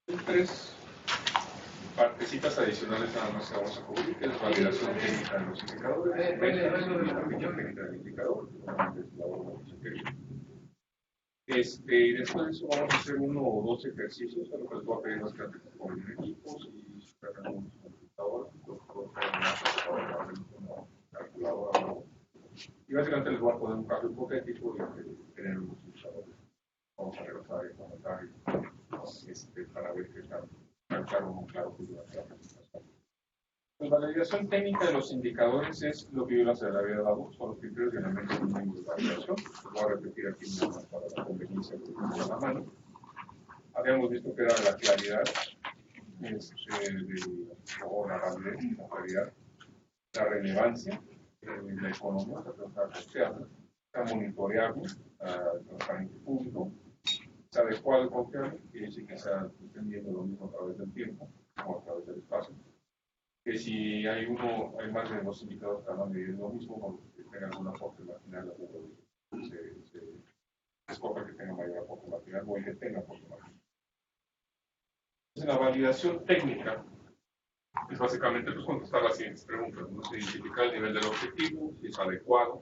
Tres partecitas adicionales nada más que vamos a cubrir, que es validación técnica de los indicadores, metas y la ficha técnica del indicador, y después de eso vamos a hacer uno o dos ejercicios, a lo que les voy a pedir bastante que pongan equipos y superan unos computadores, calculadora, y básicamente les voy a poner un caso hipotético de que tener unos indicadores. Vamos a regresar y comentar para ver qué está claro o no claro que va a ser la presentación. La validación técnica de los indicadores es lo que yo les había dado, son los criterios y elementos mínimos de validación. Lo voy a repetir aquí nada más para la conveniencia de la mano. Habíamos visto que era la claridad, o la validez, la claridad, la relevancia, la economía, la costeable, la monitoreable, transparente público, sea adecuado y confiable, quiere decir que sea entendiendo lo mismo a través del tiempo o a través del espacio. Que si hay más de dos indicadores que van a medir lo mismo, con que tenga alguna aporte marginal, se escoge que tenga mayor aporte marginal o el que tenga aporte marginal. Entonces, la validación técnica es básicamente contestar las siguientes preguntas, ¿no? Se identifica el nivel del objetivo, si es adecuado,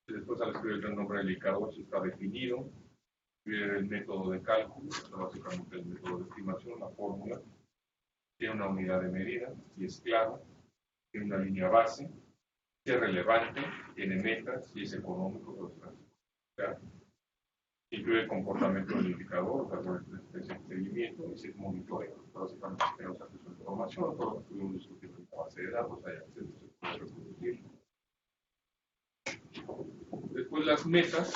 y después al escribir el nombre del indicador, si está definido, el método de cálculo, básicamente el método de estimación, la fórmula, tiene una unidad de medida, si es claro, tiene una línea base, si es relevante, tiene metas, si es económico, incluye el comportamiento del indicador, el seguimiento y si es monitoreo. Básicamente tenemos acceso a información, todo lo que tuvimos discutido en la base de datos, hay acceso, se puede reproducir. Después las metas.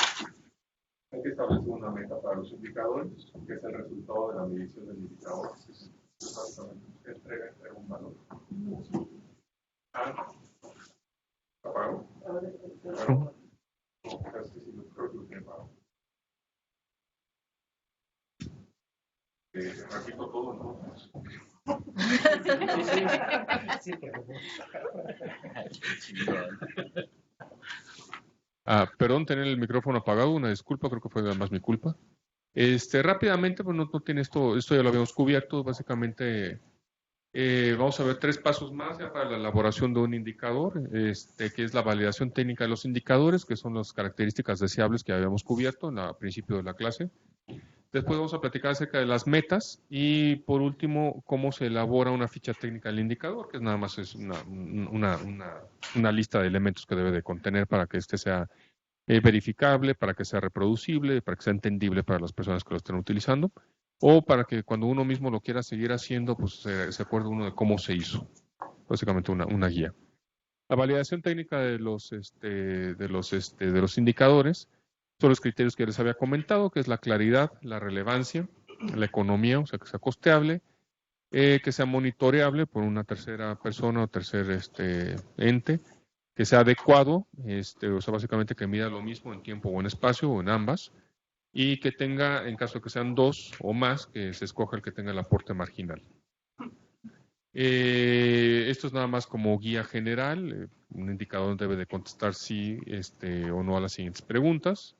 Hay que establecer una meta para los indicadores, que es el resultado de la medición del indicador. Básicamente, entrega un valor. ¿Apago? No, es que si lo creo que lo tiene apagado. Repito todo, ¿no? Perdón, tener el micrófono apagado, una disculpa, creo que fue además mi culpa. Rápidamente, pues no tiene esto ya lo habíamos cubierto, básicamente vamos a ver 3 pasos más ya para la elaboración de un indicador, que es la validación técnica de los indicadores, que son las características deseables que habíamos cubierto al principio de la clase. Después vamos a platicar acerca de las metas y por último cómo se elabora una ficha técnica del indicador, que nada más es una lista de elementos que debe de contener para que sea verificable, para que sea reproducible, para que sea entendible para las personas que lo estén utilizando, o para que cuando uno mismo lo quiera seguir haciendo, pues se acuerde uno de cómo se hizo. Básicamente una guía. La validación técnica de los indicadores son los criterios que les había comentado, que es la claridad, la relevancia, la economía, o sea, que sea costeable, que sea monitoreable por una tercera persona o tercer ente, que sea adecuado, o sea, básicamente que mida lo mismo en tiempo o en espacio o en ambas, y que tenga, en caso de que sean 2 o más, que se escoja el que tenga el aporte marginal. Esto es nada más como guía general. Un indicador debe de contestar sí o no a las siguientes preguntas.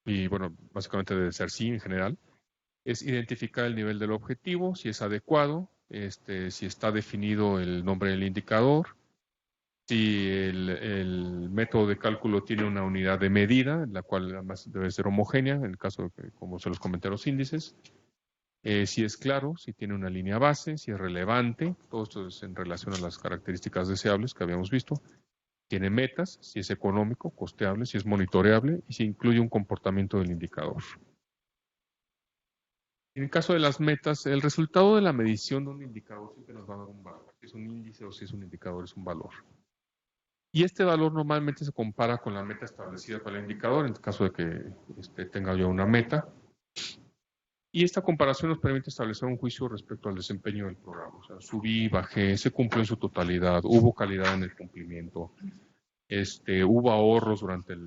Y bueno, básicamente debe ser sí en general. Es identificar el nivel del objetivo, si es adecuado, si está definido el nombre del indicador, si el método de cálculo tiene una unidad de medida, la cual además debe ser homogénea, en el caso de que, como se los comenté, los índices. Si es claro, si tiene una línea base, si es relevante, todo esto es en relación a las características deseables que habíamos visto. Tiene metas, si es económico, costeable, si es monitoreable y si incluye un comportamiento del indicador. En el caso de las metas, el resultado de la medición de un indicador siempre nos va a dar un valor. Si es un índice o si es un indicador, es un valor. Y este valor normalmente se compara con la meta establecida para el indicador, en el caso de que tenga yo una meta. Y esta comparación nos permite establecer un juicio respecto al desempeño del programa. O sea, subí, bajé, se cumplió en su totalidad, hubo calidad en el cumplimiento, hubo ahorros durante la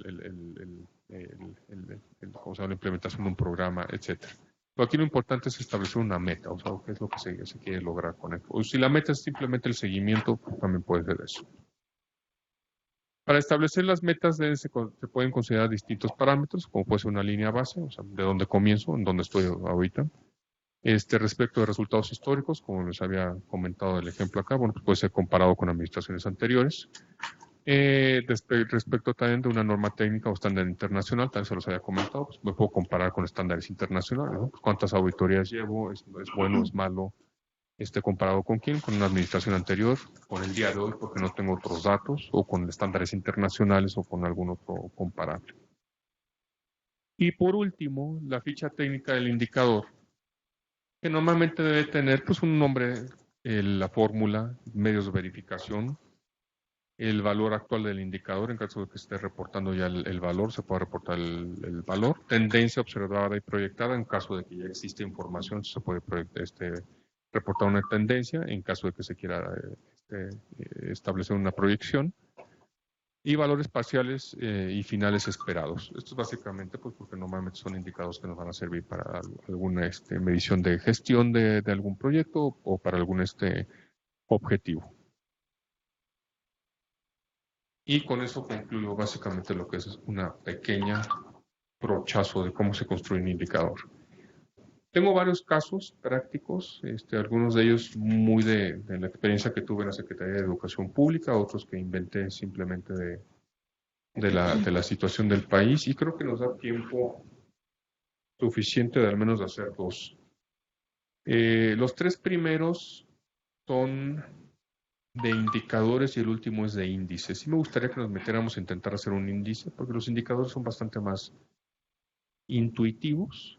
implementación de un programa, etc. Pero aquí lo importante es establecer una meta, o sea, qué es lo que se quiere lograr con esto. O si la meta es simplemente el seguimiento, también puede ser eso. Para establecer las metas se pueden considerar distintos parámetros, como puede ser una línea base, o sea, de dónde comienzo, en dónde estoy ahorita. Respecto de resultados históricos, como les había comentado el ejemplo acá, bueno, pues puede ser comparado con administraciones anteriores. Respecto también de una norma técnica o estándar internacional, también se los había comentado, pues me puedo comparar con estándares internacionales, ¿no? Pues cuántas auditorías llevo, es bueno, es malo, comparado con quién, con una administración anterior, con el día de hoy porque no tengo otros datos, o con estándares internacionales o con algún otro comparable. Y por último, la ficha técnica del indicador, que normalmente debe tener pues un nombre, la fórmula, medios de verificación, el valor actual del indicador, en caso de que esté reportando ya el valor, se puede reportar el valor, tendencia observada y proyectada, en caso de que ya existe información, se puede reportar una tendencia, en caso de que se quiera establecer una proyección, y valores parciales y finales esperados. Esto es básicamente pues, porque normalmente son indicadores que nos van a servir para alguna medición de gestión de algún proyecto o para algún objetivo. Y con eso concluyo básicamente lo que es una pequeña brochazo de cómo se construye un indicador. Tengo varios casos prácticos, algunos de ellos muy de la experiencia que tuve en la Secretaría de Educación Pública, otros que inventé simplemente de la situación del país, y creo que nos da tiempo suficiente de al menos de hacer dos. Los tres primeros son de indicadores y el último es de índices. Sí me gustaría que nos metiéramos a intentar hacer un índice, porque los indicadores son bastante más intuitivos.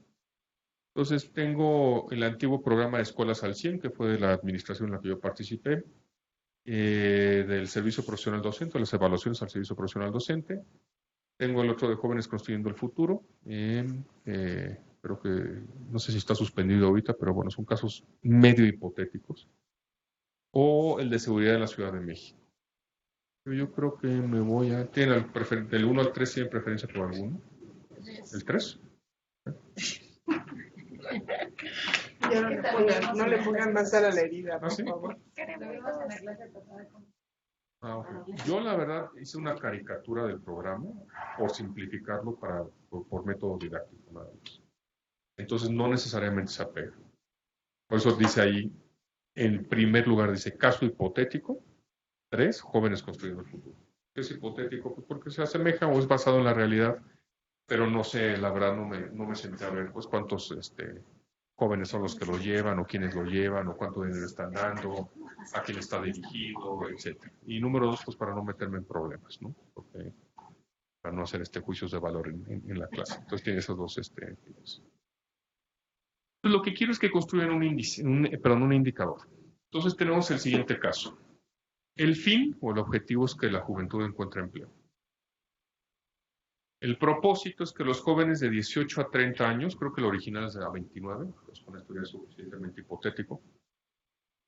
Entonces tengo el antiguo programa de Escuelas al 100, que fue de la administración en la que yo participé, del servicio profesional docente, las evaluaciones al servicio profesional docente. Tengo el otro de Jóvenes Construyendo el Futuro, creo que, no sé si está suspendido ahorita, pero bueno, son casos medio hipotéticos. O el de seguridad en la Ciudad de México. Yo creo que me voy a... del 1 al 3 tienen preferencia por alguno. ¿El 3? Ya no le pongan más sal a la herida, por favor. Okay. Yo la verdad hice una caricatura del programa por simplificarlo por método didáctico nada más. Entonces no necesariamente se apega. Por eso dice ahí, en primer lugar dice caso hipotético, 3, jóvenes construyendo el futuro. ¿Qué es hipotético? Pues porque se asemeja o es basado en la realidad, pero no sé, la verdad no me senté a ver pues cuántos jóvenes son los que lo llevan o quiénes lo llevan o cuánto dinero están dando, a quién está dirigido, etc. Y número 2, pues para no meterme en problemas, ¿no? Porque, para no hacer juicios de valor en la clase. Entonces tiene esos dos tipos. Lo que quiero es que construyan un índice, un indicador. Entonces tenemos el siguiente caso. El fin o el objetivo es que la juventud encuentre empleo. El propósito es que los jóvenes de 18 a 30 años, creo que el original es de 29, pues con esto ya es suficientemente hipotético,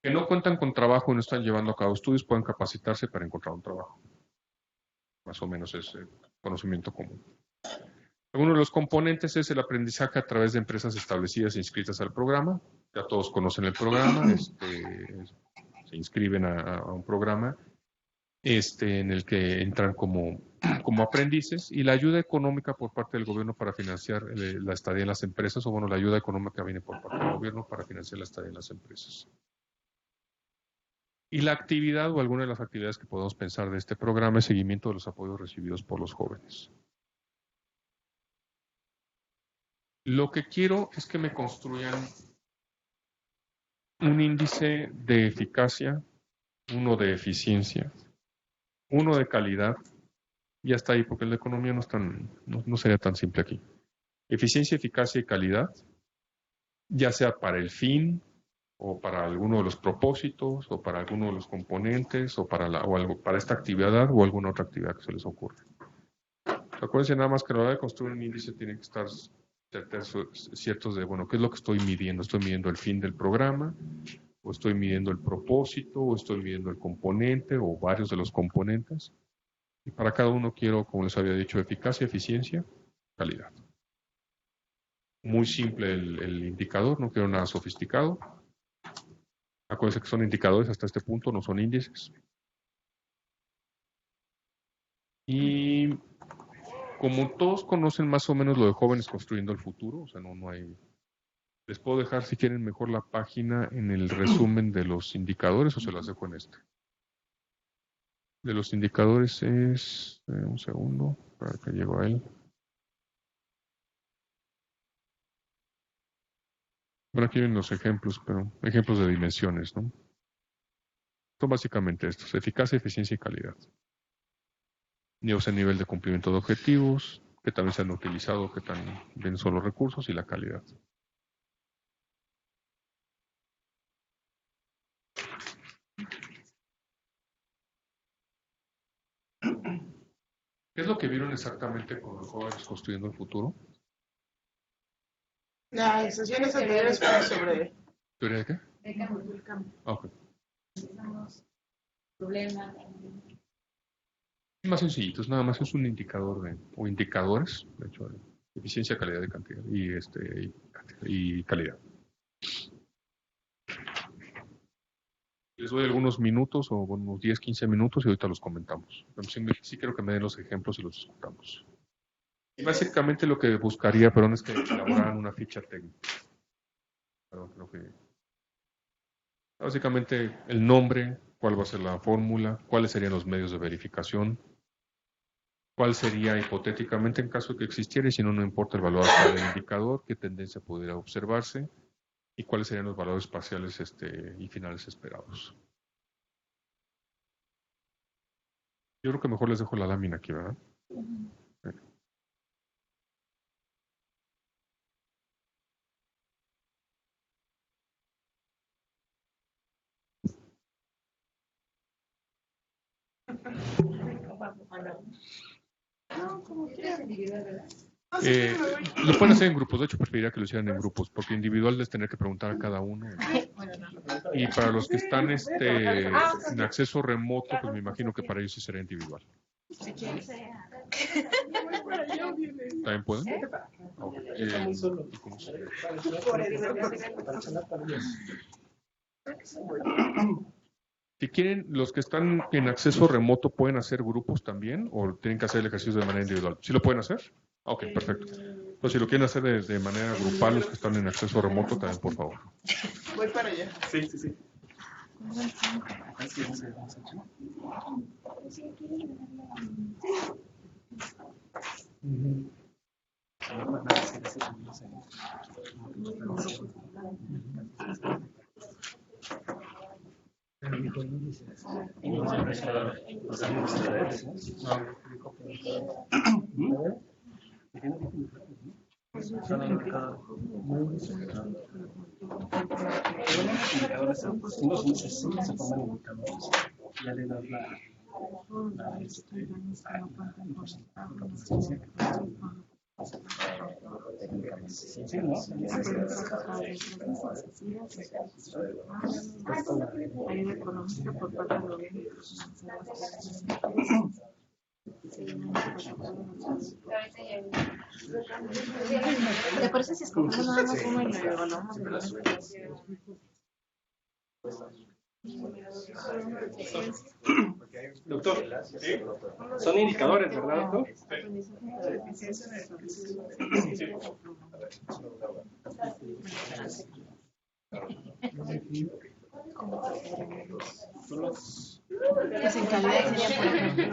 que no cuentan con trabajo y no están llevando a cabo estudios, pueden capacitarse para encontrar un trabajo. Más o menos es conocimiento común. Uno de los componentes es el aprendizaje a través de empresas establecidas e inscritas al programa. Ya todos conocen el programa, se inscriben a un programa en el que entran como aprendices, y la ayuda económica por parte del gobierno para financiar la estadía en las empresas, o bueno, la ayuda económica viene por parte del gobierno para financiar la estadía en las empresas. Y la actividad o alguna de las actividades que podemos pensar de este programa es seguimiento de los apoyos recibidos por los jóvenes. Lo que quiero es que me construyan un índice de eficacia, uno de eficiencia, uno de calidad, y hasta ahí, porque la economía no sería tan simple aquí. Eficiencia, eficacia y calidad, ya sea para el fin, o para alguno de los propósitos, o para alguno de los componentes, o para para esta actividad o alguna otra actividad que se les ocurra. Acuérdense nada más que a la hora de construir un índice tienen que estar ciertos de, bueno, ¿qué es lo que estoy midiendo? ¿Estoy midiendo el fin del programa? ¿O estoy midiendo el propósito? ¿O estoy midiendo el componente? ¿O varios de los componentes? Y para cada uno quiero, como les había dicho, eficacia, eficiencia, calidad. Muy simple el indicador, no quiero nada sofisticado. Acuérdense que son indicadores hasta este punto, no son índices. Y como todos conocen más o menos lo de Jóvenes Construyendo el Futuro, o sea, no hay... Les puedo dejar, si quieren, mejor la página en el resumen de los indicadores o se las dejo en este. De los indicadores es... un segundo, para que llego a él. Bueno, aquí vienen los ejemplos, pero ejemplos de dimensiones, ¿no? Son básicamente estos: eficacia, eficiencia y calidad. O sea, nivel de cumplimiento de objetivos, que también se han utilizado, que tan bien son los recursos y la calidad. ¿Qué es lo que vieron exactamente con los Jóvenes Construyendo el Futuro? Las sesiones anteriores fueron sobre... ¿Teoría de qué? De campo. Ah, ok. Problemas. Más sencillitos, nada más es un indicador o indicadores, de hecho, de eficiencia, calidad y cantidad, y calidad. Les doy algunos minutos o unos 10, 15 minutos y ahorita los comentamos. Sí quiero que me den los ejemplos y los discutamos. Y básicamente lo que buscaría, perdón, es que elaboraran una ficha técnica. Perdón, creo que... Básicamente el nombre, cuál va a ser la fórmula, cuáles serían los medios de verificación, cuál sería hipotéticamente en caso de que existiera, y si no, no importa el valor actual del indicador, qué tendencia pudiera observarse, y cuáles serían los valores parciales y finales esperados. Yo creo que mejor les dejo la lámina aquí, ¿verdad? No, como quieras. Lo pueden hacer en grupos, de hecho preferiría que lo hicieran en grupos, porque individual es tener que preguntar a cada uno. Y para los que están en acceso remoto, pues me imagino que para ellos sí será individual. ¿También pueden? Si quieren, los que están en acceso remoto pueden hacer grupos también, o tienen que hacer el ejercicio de manera individual. ¿Sí lo pueden hacer? Ok, perfecto. Entonces, si lo quieren hacer de manera grupal, los que están en acceso remoto, también, por favor. Voy para allá. Sí. Ayuda económica por parte del gobierno. ¿Te parece si escogemos nada más uno y lo evaluamos? Doctor, son indicadores, ¿verdad, doctor? Pues en calidad sería, por ejemplo,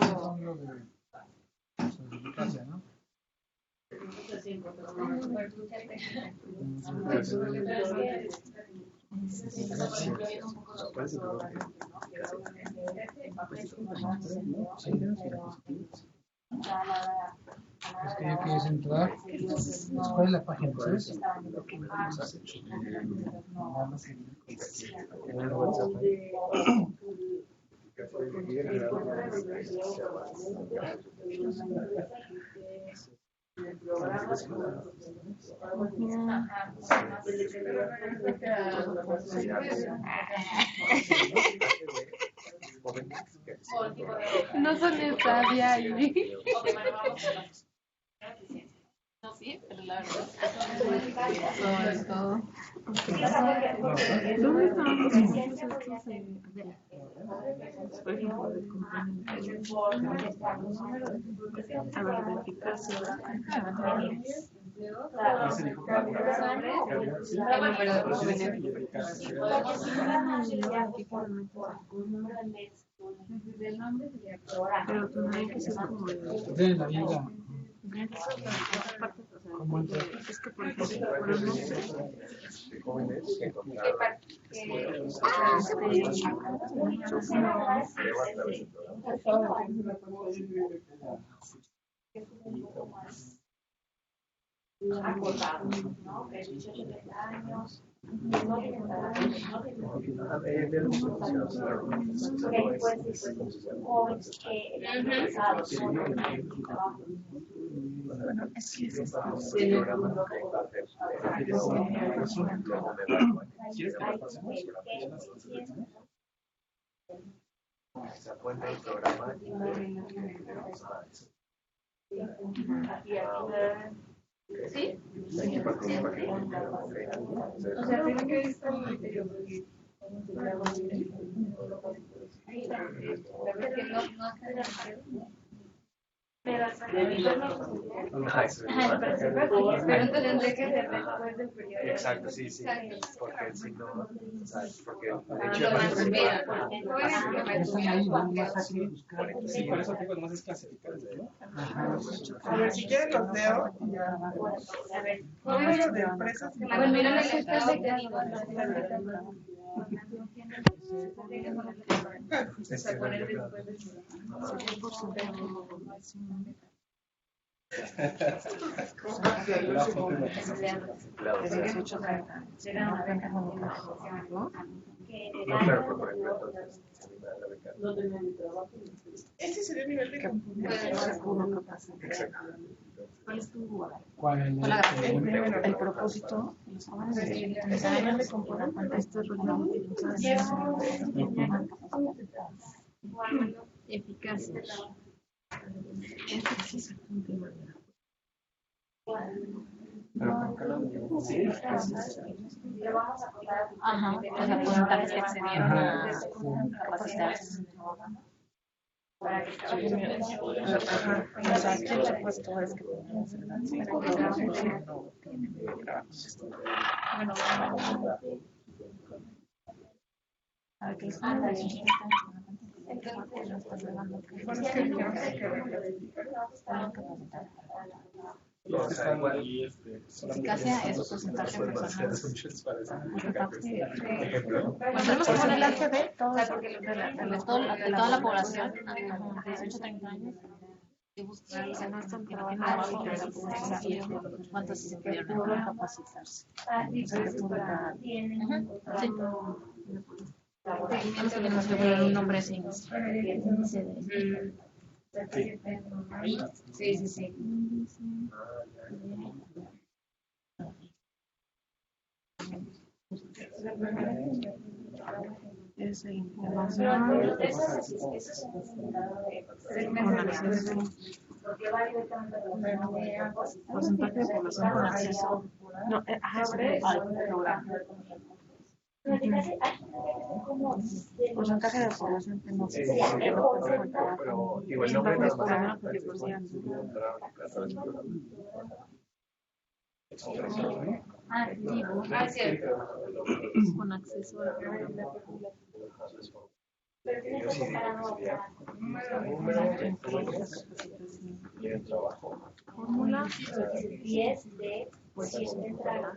Es que ya quieres entrar. ¿Cuál es la página? ¿Sabes? no son estadia ahí. Sí, pero la verdad es todo. ¿Dónde estábamos haciendo estos por ejemplo, de complementos? A ver, de eficacia. Pero tendría que ser como De la vida. ¿Cómo entra? es que por ejemplo, pero no sé. Acordados, ¿no? De 18 a 30 años, no tienen trabajo, no tienen porque pues jóvenes que eran casados con trabajo. Bueno, es que es esto. Se cuenta el programa ¿Sí? O sea, tiene que estar en el interior. Pero hasta el Pero tendré que ser después del periodo. Exacto, sí, sí. Porque si no, porque de hecho Lo más bien, Están ahí, no más fácil buscar. Sí, por eso digo, nomás es clasificar, ¿no? A ver, si quieren los leo. A ver, Número de empresas. A ver, mira las listas de Se poner después de ese sería el nivel de ¿Cuál es tu ¿Cuál es el propósito? Ese nivel de componente. Esto es eficacia? Ajá, o sea, porcentajes que accedieron a capacitarse. O sea, ¿quién le ha puesto es que bueno, a que es una Eficacia es un porcentaje de personas. tenemos que poner el HD, todo De toda la población, de 18 a 30 años. Y buscar que no están trabajando cuántos se pudieron capacitarse. Tenemos que poner un nombre así. Sí, sí, sí. es información con acceso. Porcentaje de población con acceso. No, al programa. Porcentaje de población que no se puede contar. Pero digo, el nombre no Porcentaje es de población que con acceso al programa. Fórmula 10 de pues si es central.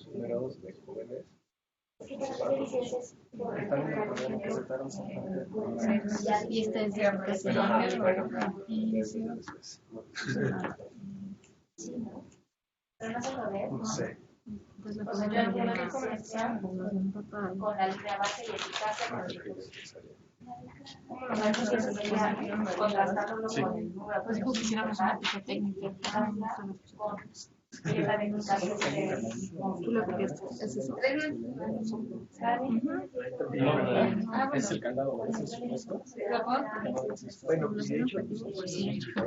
números de jóvenes. Y esta es de Pero no se lo ve, No sé. pues la o sea, yo alguna vez conexión con la línea base y eficacia contrastándolo con el número pues quisiéramos una ficha técnica. Es el candado, ¿es el supuesto? Bueno, pues de hecho, pues, eso es cierto.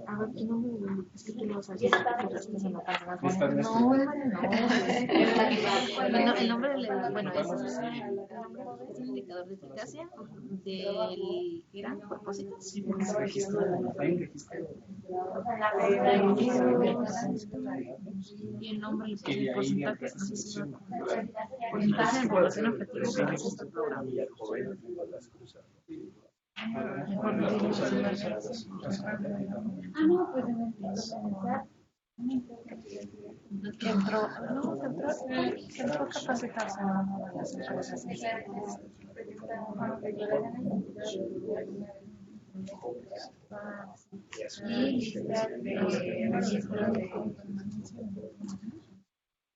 A ver, tu nombre, es que tú lo sabes. El nombre, bueno, es un indicador de eficacia del gran propósito. Y el nombre le pone el porcentaje, porcentaje de población objetivo para este programa. Que entró a capacitarse en una de las empresas.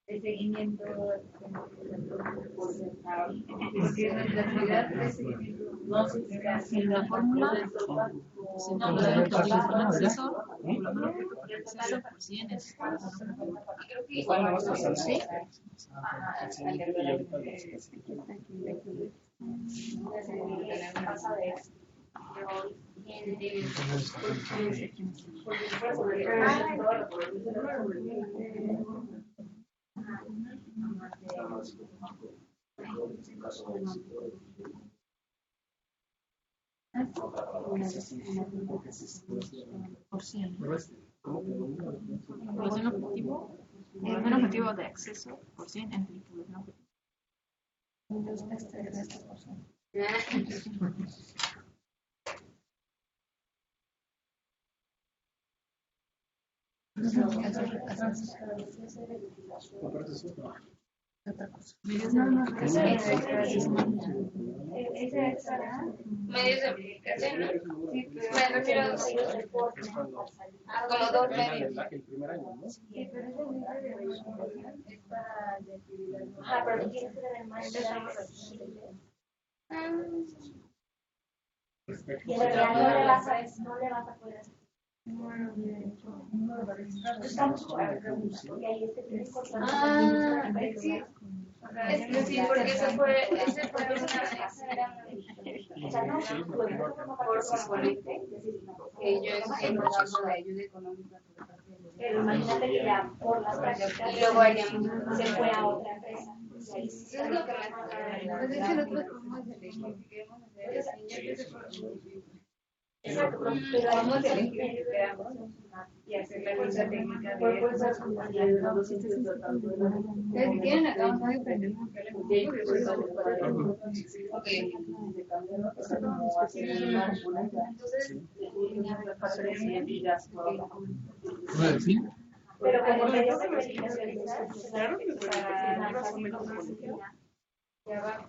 El seguimiento no se En la fórmula se encuentra el acceso, por 100 es ¿sí? Por 100. Población objetivo, población objetivo de acceso por 100 entre la población medios de verificación, me refiero a como dos medios. El primer año, ¿no? Ajá, pero tú quieres tener más de y en realidad no le vas a poder hacer. Estamos y ahí tiene importante. Sí. Es que sí, porque ese fue una o sea, no, por componente, que yo entiendo de ayuda económica. pero imagínate que ya por las prácticas Y luego se fue a otra empresa. Eso es lo que me pues es que nosotros podemos elegir si queremos hacer Exacto, pero vamos a elegir que queramos y hacer la lucha técnica de si quieren acá vamos a aprender pero como medios de verificación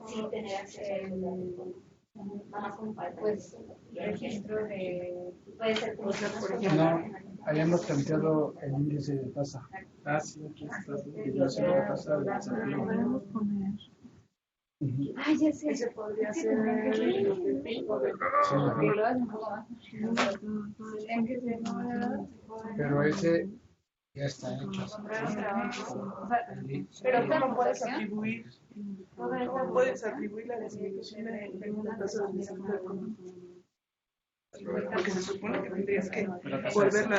sin tener acceso pues registro de puede ser por ejemplo No, habíamos planteado el índice de tasa. Ah, sí, aquí está. El índice de tasa de desempleo. podemos poner. ay ya sé Ese podría ser Pero ese ya está hecho. pero ¿cómo puedes atribuir? ¿Cómo puedes atribuir la disminución de una tasa de desempleo? Porque se supone que tendrías que volverla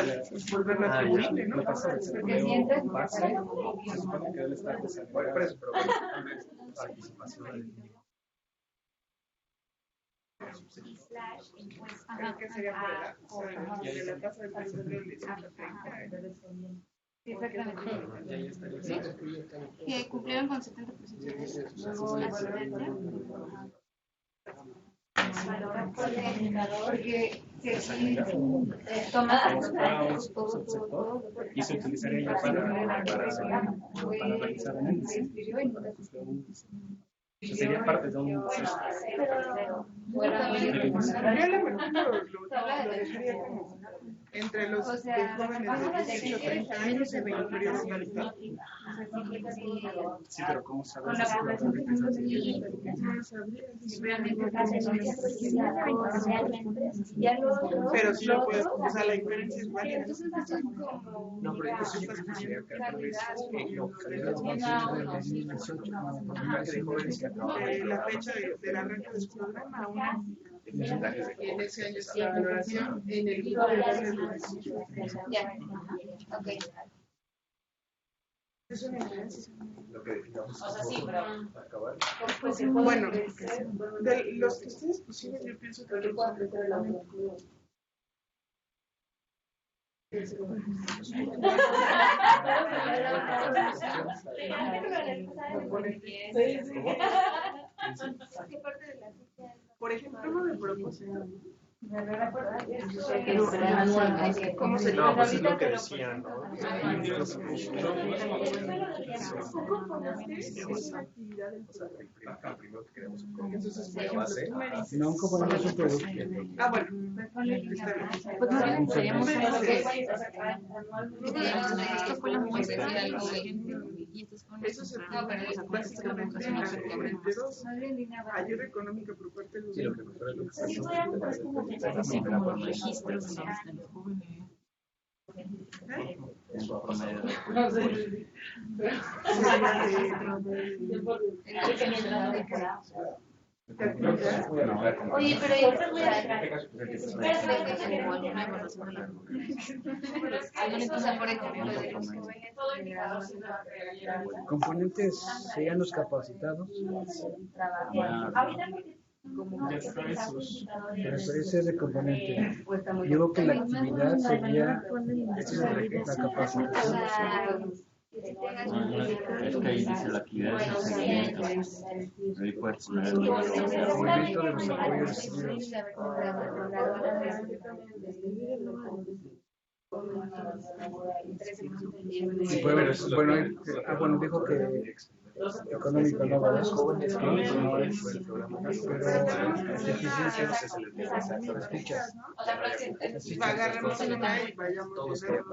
atribuible, ¿no? porque sientes Se supone que debe estar desempleado. Creo que sería por la tasa de desempleo del 18 a 30. sí, exactamente que cumplieron con 70% luego la asistencia porque tomadas todo Y se utilizaría ya para realizar análisis. Sería parte de un proceso. fuera muy Yo la verdad lo dejaría como entre los de jóvenes de 18 a 30 años en el periodo validado. Sí, pero ¿cómo sabes? con la población que estamos aquí, realmente Pero sí lo puedes, o sea, la diferencia es válida. No, pero eso yo considero que tal vez de jóvenes que acaban La fecha del arranque de su programa aún y en ese año está la valoración en el grupo de jóvenes de 18 a 30. Ya, ok. Es una diferencia. lo que digamos O sea, sí, pero acabar. Bueno, de los que ustedes pusieron, yo pienso que el por ejemplo, uno de propósito. ¿Cómo se No, pues es lo que decían, ¿no? Primero que queremos un Entonces, por ejemplo, tú me dices. No, un componente es un producto. Ah, bueno. Está bien. Pues más bien seríamos uno que esto fue la muestra de algo de gente y entonces con Eso se básicamente en la componente 2. Ayuda económica por parte del Sí, lo que gobierno. nosotros lo que hacemos sí, como los registros de los jóvenes. Oye, pero yo te voy a Componentes serían los capacitados. Referencia de componente. Yo creo que la actividad sería la capacitación. Es que ahí dice la actividad de seguimiento. Ahí puedes poner el Movimiento de los apoyos recibidos. Y bueno, dijo que económico no va a los jóvenes, no es pero escuchas. Agarramos el tema y vayamos todos a ver.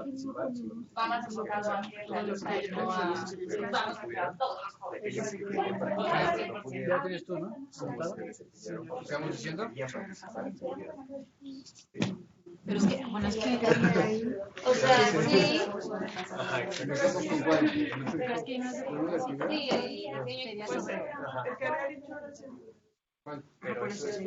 vamos enfocado a Los que vamos a todos los jóvenes. Ya tienes tú, ¿no? ¿Estamos diciendo? Pero es que, bueno, es que O sea, sí. pero es que no es de Sí, sería sobre El que había dicho ahora sí. Pero eso es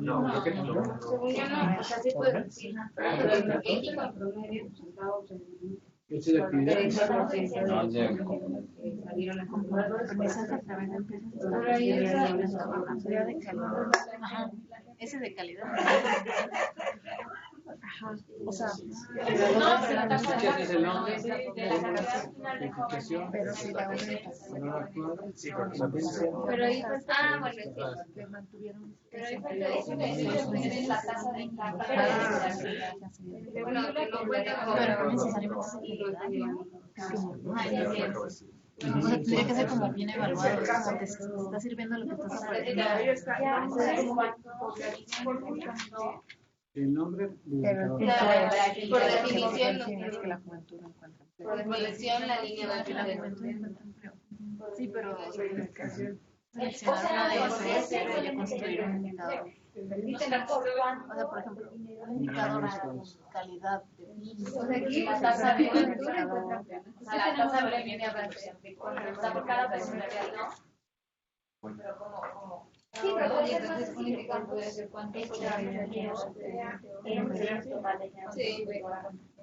no, creo que no. Según yo no, o sea, sí puede decir. ¿Esa es la actividad? Ajá, ese de calidad. Ajá, o sea, ¿Escuchas ese nombre? Identificación, pero si la no actual, Pero ahí pues, bueno, sí. que mantuvieron. Pero ahí fue que la tasa de bueno, que no puede pero no necesariamente es o sea, tendría que ser como bien evaluado, o sea, te está sirviendo lo que estás aprendiendo. Ahí está. el nombre por definición, Que la juventud encuentra. por definición la línea Que la de juventud encuentra empleo. Sí, pero seleccionar una de esas sería construir un indicador. O sea, por ejemplo, un indicador de calidad de vida. O sea, aquí la tasa de juventud encuentra empleo. O sea, la tasa de línea está por cada persona real, ¿no? Pero como sí, pero entonces significa puede ser cuánto sí.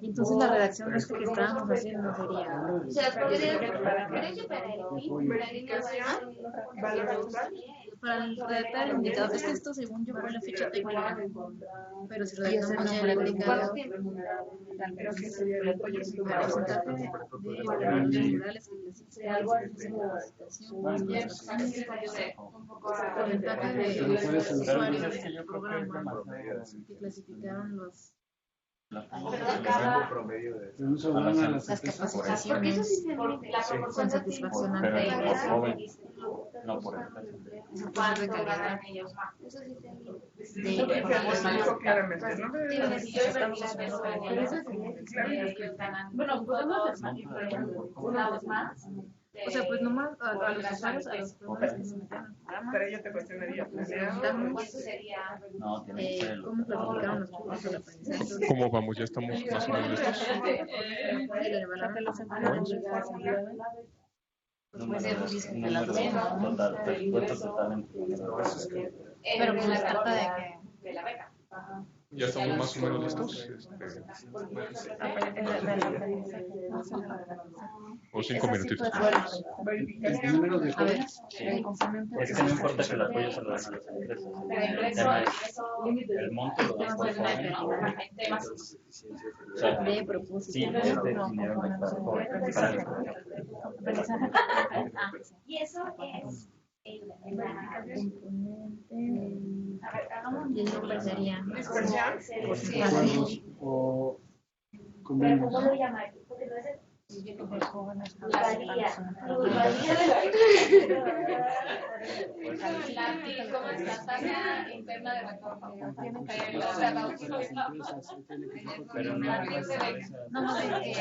Y entonces la redacción de esto que estábamos haciendo sería. O sea, podría Para redactar el indicador, es que esto según yo por la fecha técnica, pero si redactamos el indicador, Creo que sería el apoyo porcentaje de valores laborales que clasifican porcentaje de usuarios del programa que clasificaron los rango promedio de un sobrano a las Las capacitaciones Por la proporción de satisfacción pero ante por ellas. joven, no por educación. cuánto ganan ellos más. Eso que dijo claramente, ¿no? Estamos haciendo Ellos ganan, bueno, podemos unos más. O sea, pues nomás a los usuarios, a los programas que se metieron al programa, Pero yo te cuestionaría, ¿Cuánto sería? No, tiene que ser el cómo platicaron los cursos del aprendizaje. ¿Cómo vamos? ¿Ya estamos más o menos listos? Y le evaluaron los número total, presupuesto total en pero pues se trata de que De la beca. ¿Ya estamos más o menos listos? O 5 minutitos. el número de a ver, jóvenes. el complemento Es que no importa que el apoyo se lo den a las empresas. El tema es el monto lo das por joven. O sea, de propósito. sí, este dinero no es para jóvenes, para el Aprendizaje. Y eso es A ver, hagamos y el nombre sería Acuerdos o pero convenios. ¿cómo lo llaman? Porque no es ¿Cómo es la tasa interna de retorno? pero no hay más empresas. no más bien que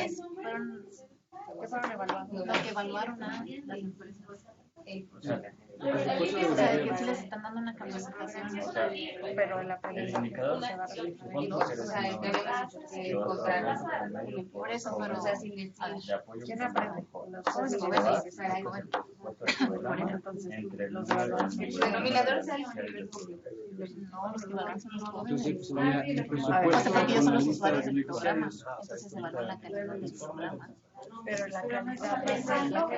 fueron evaluando lo que evaluaron a las empresas. O sea, O sea, que sí les están dando una capacitación, pero el el indicador supongo que por eso, pero o sea, si les de apoyo ¿quién aprende? Los jóvenes jóvenes, entonces los denominadores hay no, los que evalúan son los jóvenes. Entonces sería el O sea, presupuesto porque ellos son los con usuarios del la programa, entonces se evalúa la calidad del programa. Pero la calidad va a ser la que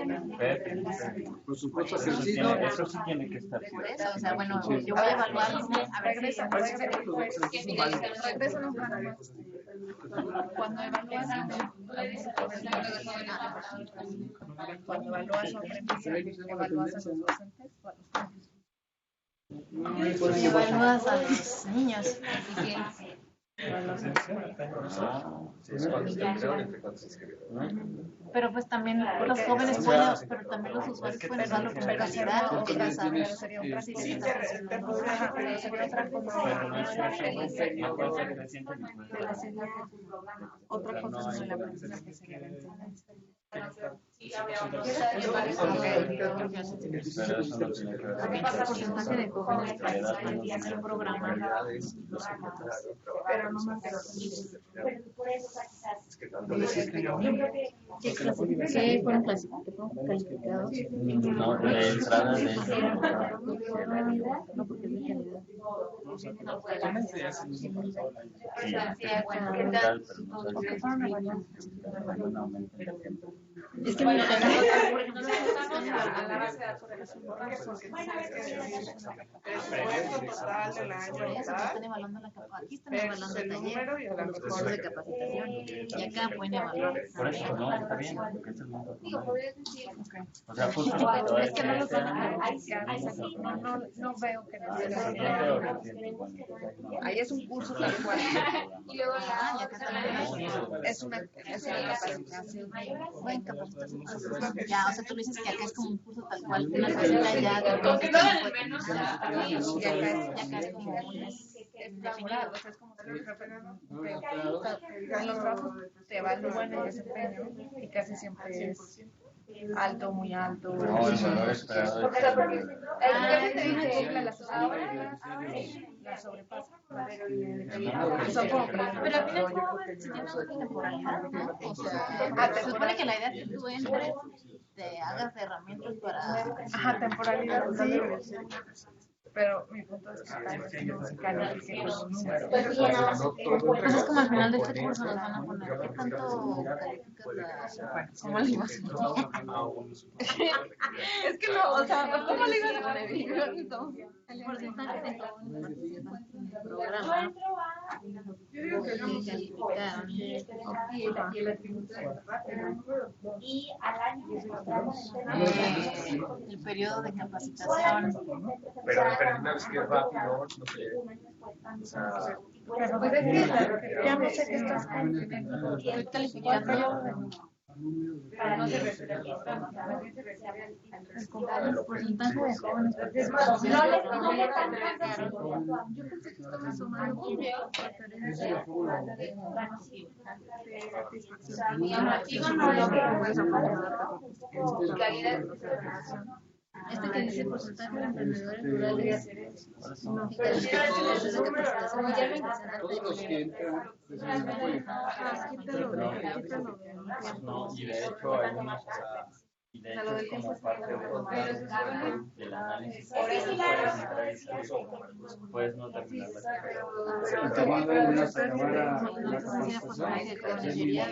por supuesto que eso sí. eso sí tiene que estar. Por eso, o sea, bueno, yo voy a evaluar, a ver si cuando evalúas a un aprendizaje, evalúas a los docentes o a los jóvenes. si evalúas a los niños. Pero pues también los jóvenes pueden, pero también los usuarios pueden usarlo con calidad o qué pasa. Sería un caso te podría, pero sería otra cosa. Otra cosa es el aprendizaje sería la enseñanza. El porcentaje de jóvenes que participan en el programa. Pero no más por eso quizás. ¿Qué fueron calificados? No, de entrada de No, porque es de calidad. Es que mira, por ejemplo, a la base de datos de las total del año están evaluando aquí están evaluando el número y a la cursos de capacitación y acá pueden evaluar. por eso no está bien, porque es el monto total. podrías decir, O sea, justo Es que no lo son. no veo que no sea. ahí es un curso tal cual. y luego Ah, y acá también. Es una capacitación. Buen capacitación. Ya, o sea, tú dices que acá es como un curso tal cual, una cosita ya de con que lo hagan al menos. y acá es como un Laboral, o sea, es como que en los trabajos te evalúan el desempeño y casi siempre es alto, muy alto. No, el valor esperado es La sobrepasa. Pero al final como enseñando una temporalidad, ¿no? O sea, se supone que la idea es que tú entres, te hagas de herramientas para... Ajá, temporalidad, sí. Pero mi punto es que no se califique con números. Pues es como al final de este curso nos van a poner, ¿qué tanto calificas la... ¿Cómo le ibas a poner? Es que no, o sea, ¿cómo le ibas a poner? El porcentaje de jóvenes participantes en el programa Yo digo que no. calificaron. Y al año El periodo de capacitación. Pero es que es rápido, no sé. O sea, Pero Pues es que ya no sé qué estás calificando. Estoy calificando para no se refiere al programa, más bien se refiere al el porcentaje de jóvenes. Es más, no les conviene tanto. Yo pensé que estaba sumando Satisfacción no lo y calidad. este que dice porcentaje de emprendedores rurales. No, Todos los que entran reciben apoyo. No, y de hecho hay unos, y de hecho es como parte del análisis. Puedes entrar y salir, puedes no terminar la carrera. Acabada la capacitación, Sería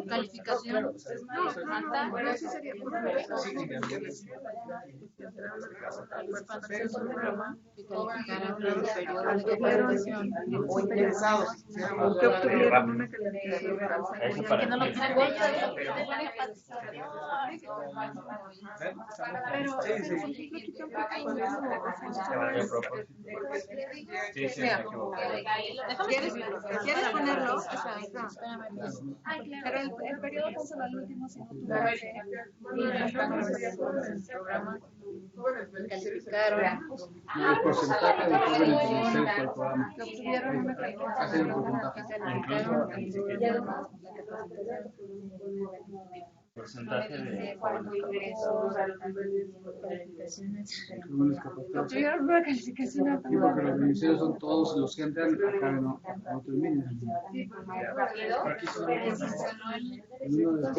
calificación alta. Sí sería o interesados que obtuvieron una Eso para Que no lo ti. tienen pero Sí, sí, me equivoco. ¿Quieres ponerlo? pero el periodo canceló el último si no tuvo programa calificaron el porcentaje de jóvenes beneficiarios por el programa. que obtuvieron una Hace el porcentaje. Porcentaje de obtuvieron una calificación alta. Sí, porque los beneficiarios son todos los que entran acá no terminan. El uno de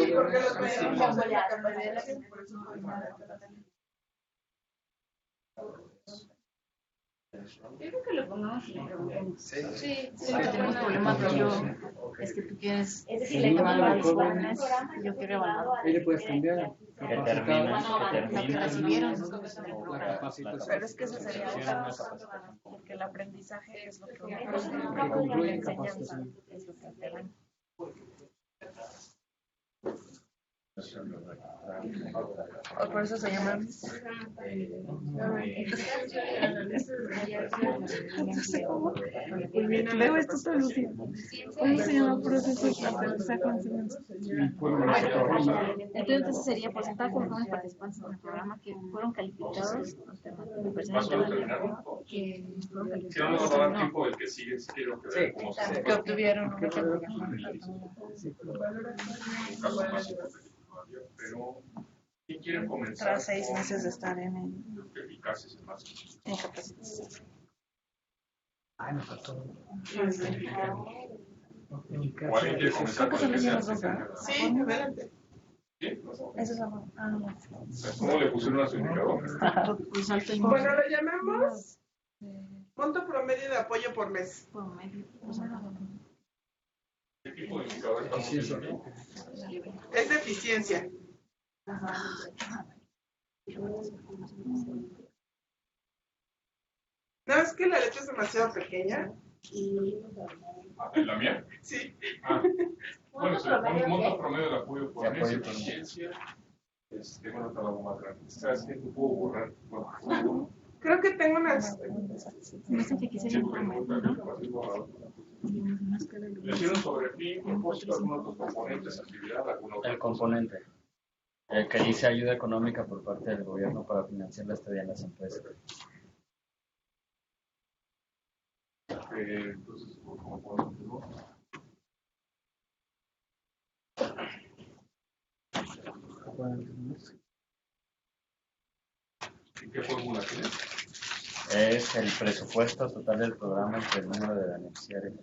Yo creo que lo pongamos en el programa. Sí, tenemos problemas es que tú quieres evaluar a los jóvenes y yo quiero evaluar ahí le puedes cambiar que terminan, lo que recibieron. la capacitación. Pero es que eso sería otra cosa, porque el aprendizaje es lo que Que concluye capacitación. Es lo que aprendan. o por eso se llaman Leo esto está lucido. ¿Cómo se llama proceso de aprendizaje en enseñanza? Entonces sería porcentaje de jóvenes participantes en el programa que fueron calificados ¿Vas a terminar? que fueron Si no calificados nos va a dar tiempo del que sigue, si quiero que vean cómo se Que obtuvieron una pero ¿quién quiere comenzar? tras 6 meses de estar en Eficaces en más. capacitación. Ay, me faltó. ¿O alguien quiere comenzar con el que sea? Sí, adelante. ¿Sí? Eso es algo. ¿Cómo le pusieron a su indicador? Bueno, lo llamamos monto promedio de apoyo por mes. ¿Qué tipo de indicador estamos usando? Es de eficiencia. No, es que la letra es demasiado pequeña. ¿En la mía? Sí. Bueno, se le pone un monto promedio de apoyo por mes, eficiencia. Bueno, está algo más grande. ¿Sabes qué? Tú puedo borrar. Bueno, Creo que tengo unas. No sé qué quisiera informar, ¿no? le hicieron sobre fin, propósito, algunos otros componentes, actividad, alguna otra El componente, que dice ayuda económica por parte del gobierno para financiar la estadía en las empresas. Entonces, ¿cómo podemos? ¿Y qué fórmula tiene? Es el presupuesto total del programa entre el número de beneficiarios.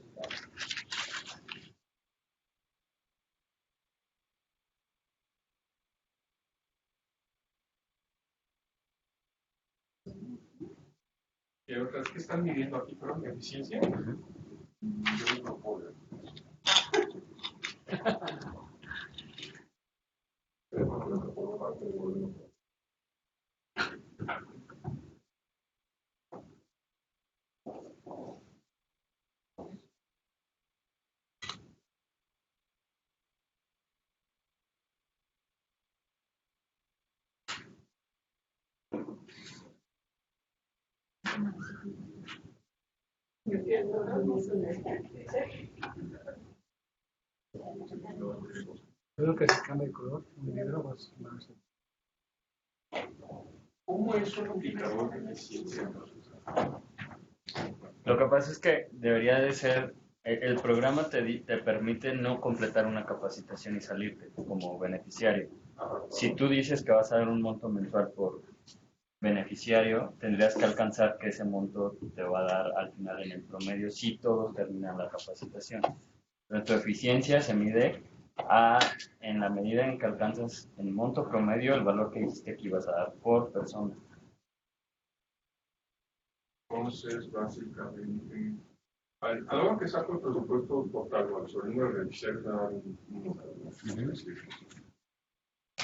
¿Y otras que están midiendo aquí, perdón, eficiencia? Yo no puedo. Creo que se cambia de color. Un negro más. ¿Cómo es un indicador de eficiencia? Lo que pasa es que debería de ser, el programa te permite no completar una capacitación y salirte como beneficiario. Si tú dices que vas a dar un monto mensual por beneficiario, tendrías que alcanzar que ese monto te va a dar al final en el promedio si todos terminan la capacitación. Pero tu eficiencia se mide en la medida en que alcanzas en monto promedio el valor que dijiste que ibas a dar por persona. Entonces, básicamente, a la hora que saco el presupuesto total, sobre el número de beneficiarios, da un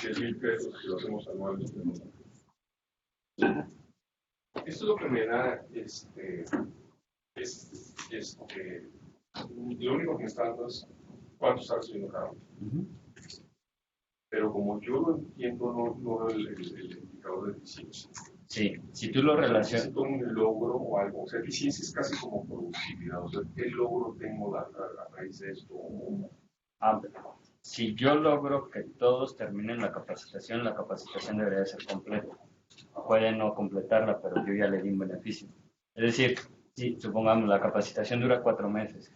10,000 pesos si lo hacemos anuales. Esto es lo que me da, lo único que me está dando es cuánto está recibiendo cada uno. Pero como yo lo entiendo, no veo el indicador de eficiencia. Sí, si tú lo relacionas. Necesito un logro o algo. O sea, eficiencia es casi como productividad. O sea, ¿qué logro tengo a raíz de esto? Si yo logro que todos terminen la capacitación debería ser completa. Pueden no completarla, pero yo ya le di un beneficio. Es decir, si supongamos la capacitación dura 4 meses,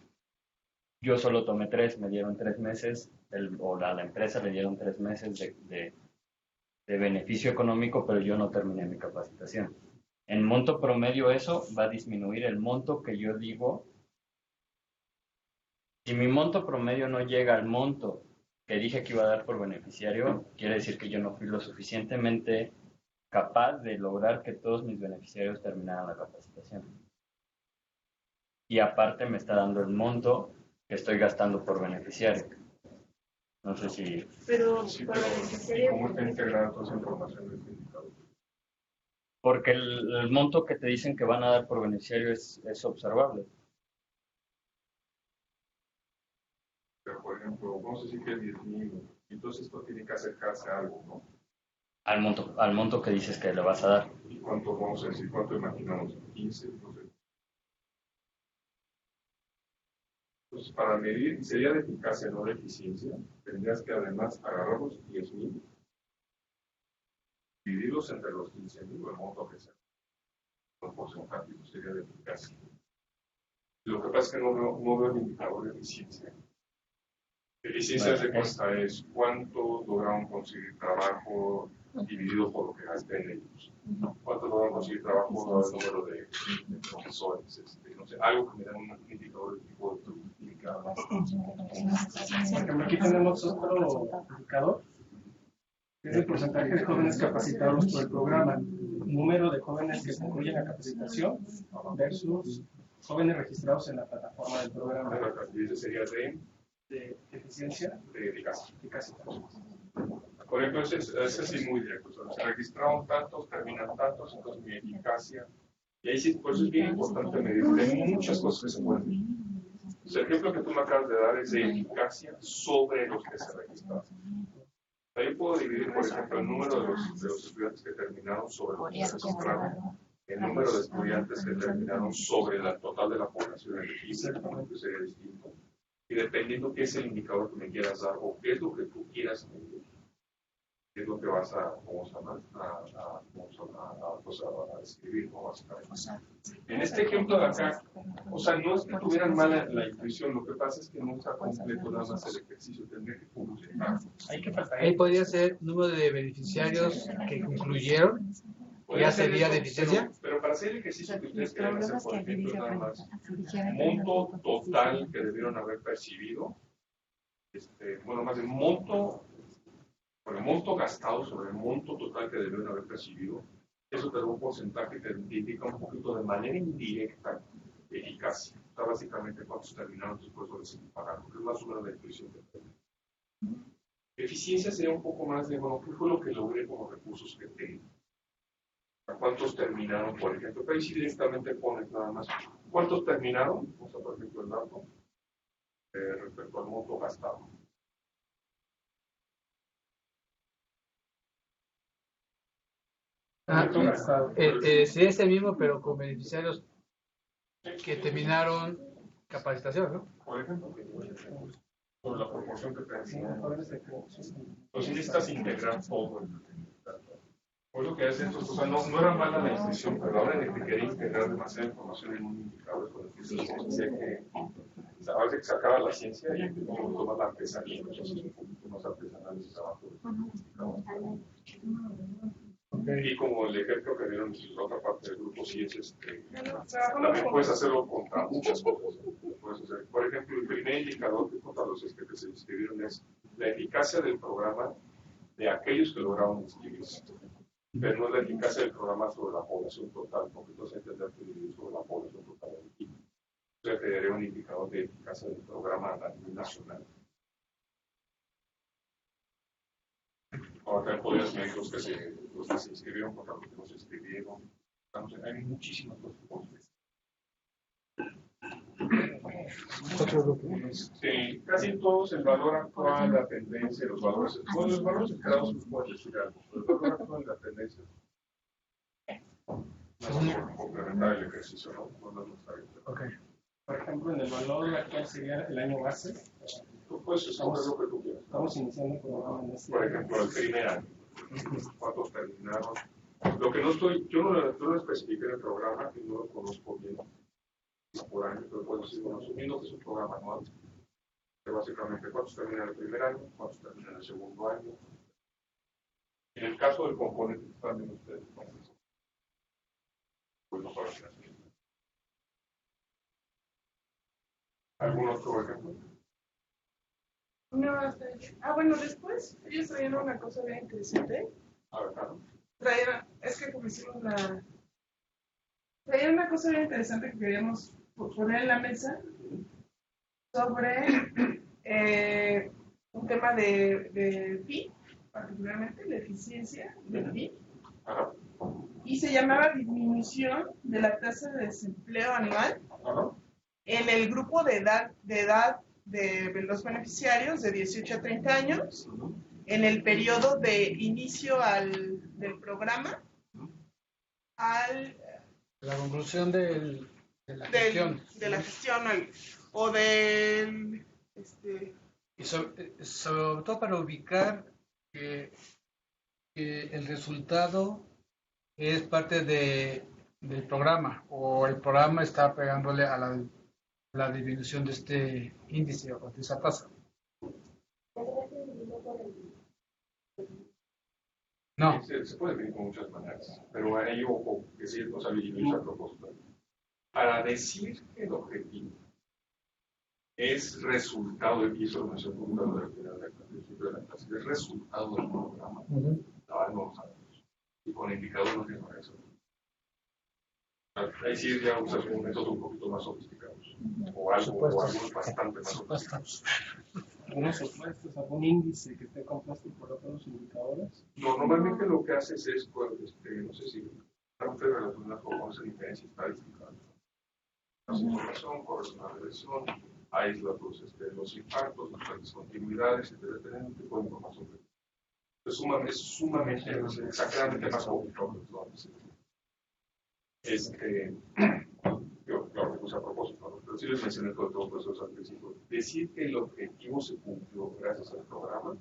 yo solo tomé 3, me dieron 3 meses, o la empresa le dieron 3 meses de beneficio económico, pero yo no terminé mi capacitación. En monto promedio eso va a disminuir el monto que yo digo. Si mi monto promedio no llega al monto que dije que iba a dar por beneficiario, quiere decir que yo no fui lo suficientemente capaz de lograr que todos mis beneficiarios terminaran la capacitación. Y aparte me está dando el monto que estoy gastando por beneficiario. No sé si... Pero Sí, para pero beneficiario... ¿cómo está integrada toda esa información en este indicador? Porque el monto que te dicen que van a dar por beneficiario es observable. Pero, por ejemplo, vamos a decir que es 10,000. Entonces esto tiene que acercarse a algo, ¿no? Al monto que dices que le vas a dar. ¿Y cuánto vamos a decir? ¿Cuánto imaginamos? 15, no sé. Entonces, para medir, sería de eficacia, no de eficiencia, tendrías que además agarrar los 10,000, dividirlos entre los 15,000, o el monto que sea. Un porcentaje sería de eficacia. Lo que pasa es que no veo el indicador de eficiencia. Eficiencia de cuesta es cuánto lograron conseguir trabajo dividido por lo que gasté en ellos. Cuánto lograron conseguir trabajo dado el número de profesores. No sé, algo que me da un indicador de tipo de productividad. Aquí tenemos otro indicador, que es el porcentaje de jóvenes capacitados por el programa. Número de jóvenes que concluyen la capacitación versus jóvenes registrados en la plataforma del programa. Y ese sería de eficiencia, de eficacia. eficacia. Por ejemplo, ese sí muy directo. O sea, se registraron tantos, terminan tantos, entonces mi eficacia. Y ahí sí, por eso es bien importante medir. Hay muchas cosas que se pueden medir. O sea, el ejemplo que tú me acabas de dar es de eficacia sobre los que se registraron. O sea, yo puedo dividir, por ejemplo, el número de los estudiantes que terminaron sobre los que se registraron, el número de estudiantes que terminaron sobre la total de la población elegible, que sería distinto. Y dependiendo qué es el indicador que me quieras dar o qué es lo que tú quieras medir, qué es lo que vas a describir, ¿no? Básicamente. En este ejemplo de acá, o sea, no es que tuvieran mala la intuición, lo que pasa es que no está completo nada más el ejercicio, tendría que concluir. Ahí podría ser número de beneficiarios que concluyeron. ¿Ya sería de eficiencia? Pero para hacer el ejercicio que ustedes querían hacer, por ejemplo, nada más monto total que debieron haber percibido, bueno, más de monto gastado sobre el monto total que debieron haber percibido, eso te da un porcentaje que te indica un poquito de manera indirecta eficacia. O sea, básicamente cuántos terminaron después de sin pagar, porque es más o menos la intuición que tengo. Eficiencia sería un poco más de, bueno, ¿qué fue lo que logré con los recursos que tengo? ¿Cuántos terminaron, por ejemplo? Pero ahí sí directamente pones nada más. ¿Cuántos terminaron? O sea, por ejemplo, el dato respecto al monto gastado. Sí, es el mismo, pero con beneficiarios que terminaron capacitación, ¿no? Por ejemplo, por la proporción que tenemos. Entonces necesitas integrar todo. Por lo que haces, o sea, no era mala la inscripción, pero ahora de que quería integrar demasiada información en un indicador con el que se que a veces que se acaba la ciencia y un poquito más la artesanía, entonces un poquito más artesanal ese trabajo. Y como el ejemplo que dieron en la otra parte del grupo, sí es también puedes hacerlo contra muchas cosas. Puedes hacer, por ejemplo, el primer indicador que contra los que se inscribieron es la eficacia del programa de aquellos que lograron inscribirse. Pero no es la eficacia del programa sobre la población total, porque entonces entender que dividir sobre la población total del equipo. Entonces te daría un indicador de eficacia del programa a nivel nacional. Ahora también podrías medir los que se inscribieron contra los que no se inscribieron. Hay muchísimas cosas. Sí, casi todos el valor actual, la tendencia, los valores. Bueno, los valores esperados nos pueden decir algo, pero el valor actual, la tendencia. Complementar el ejercicio, ¿no? Ok. Por ejemplo, en el valor actual sería el año base. Tú puedes escoger lo que tú quieras. Estamos iniciando el programa en este. Por ejemplo, el primer año. ¿Cuántos terminaron? Lo que no estoy, yo no especifiqué en el programa, que no lo conozco bien. Por año, pero puedo decir, bueno, asumiendo que es un programa anual, que básicamente cuántos terminan el primer año, cuántos terminan el segundo año. En el caso del componente que están viendo ustedes, pues no para financiar. ¿Algún otro ejemplo? No, bueno, después ellos traían una cosa bien interesante. A ver, claro. Es que como hicimos traían una cosa bien interesante que queríamos poner en la mesa sobre un tema de PIB, particularmente la eficiencia del PIB, y se llamaba disminución de la tasa de desempleo anual en el grupo de edad de los beneficiarios de 18 a 30 años, en el periodo de inicio del programa al la conclusión de la gestión. De la gestión o del... Y sobre todo para ubicar que el resultado es parte del programa o el programa está pegándole a la disminución de este índice o de esa tasa. No. Se puede medir con muchas maneras, pero ahí ojo, que sí, o sea, disminuir a propósito. Para decir que el objetivo es resultado de piso de nación computadora del final de la clase, es resultado del programa. No lo sabemos. Y con el indicador no tiene eso. Ahí sí ya usas un método un poquito más sofisticados. O algunos bastante más sofisticados. ¿Algunos supuestos, algún índice que esté compuesto por otros indicadores? No, normalmente lo que haces es, pues, no sé si están relacionadas con esa diferencia estadística. La información, corresponde a la regresión, aísla los impactos, las discontinuidades, dependiendo de tipo de información. Es sumamente, exageradamente más complicado que todo. Claro, que puse a propósito, ¿no? Pero sí les mencioné todo eso al principio. Decir que el objetivo se cumplió gracias al programa,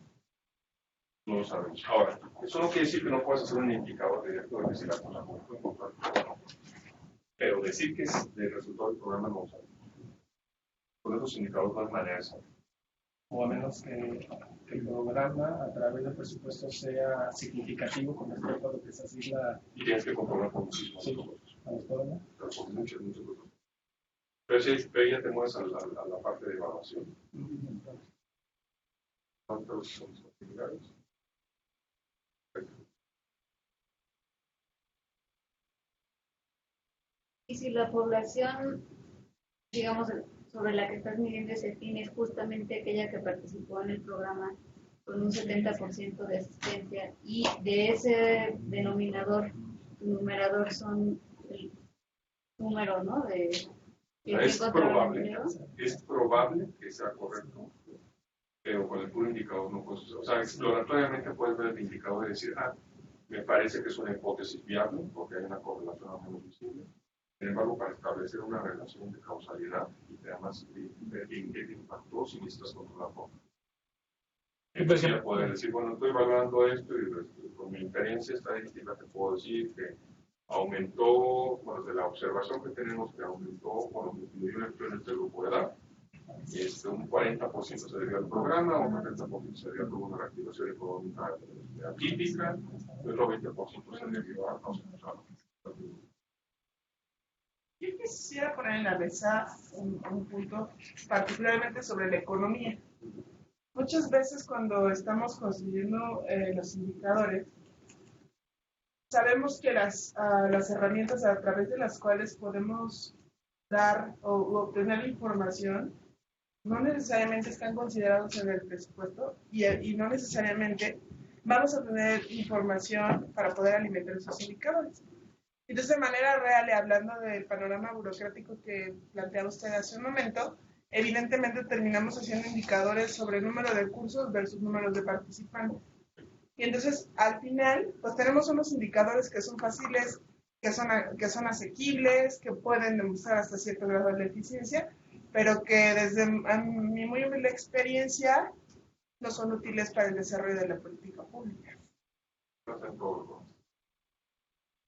no lo sabemos. Ahora, eso no quiere decir que no puedas hacer un indicador directo de decir la cosa muy importante. Pero decir que es el resultado del programa no lo sabemos. Con esos indicadores no hay manera de saber. O a menos que el programa a través del presupuesto sea significativo con respecto a lo que se asigna. Y tienes que comprobar con muchísimas cosas. Pero con muchas cosas. Pero si ya te mueves a la parte de evaluación. ¿Cuántos son los actividades? Y si la población, digamos, sobre la que estás midiendo ese fin es justamente aquella que participó en el programa con un 70% de asistencia y de ese denominador, tu numerador son el número, ¿no? Es probable que sea correcto, pero con el puro indicador no puedes usar. O sea, exploratoriamente puedes ver el indicador y decir, me parece que es una hipótesis viable porque hay una correlación al menos visible. Sin embargo, para establecer una relación de causalidad y además ver en qué te impactó si necesitas controlarlo. Entonces ya poder decir, bueno, estoy evaluando esto y con mi experiencia estadística te puedo decir que aumentó, bueno, de la observación que tenemos que aumentó con lo que incluyó en este grupo de edad. Un 40% se debió al programa, un 70% se debió a una reactivación económica atípica, y otro 20% se debió a causas. Yo quisiera poner en la mesa un punto particularmente sobre la economía. Muchas veces cuando estamos construyendo los indicadores, sabemos que las herramientas a través de las cuales podemos dar o obtener información no necesariamente están considerados en el presupuesto y no necesariamente vamos a tener información para poder alimentar esos indicadores. Entonces, de manera real y hablando del panorama burocrático que planteaba usted hace un momento, evidentemente terminamos haciendo indicadores sobre número de cursos versus números de participantes. Y entonces, al final, pues tenemos unos indicadores que son fáciles, que son asequibles, que pueden demostrar hasta cierto grado de eficiencia, pero que desde mi muy humilde experiencia no son útiles para el desarrollo de la política pública.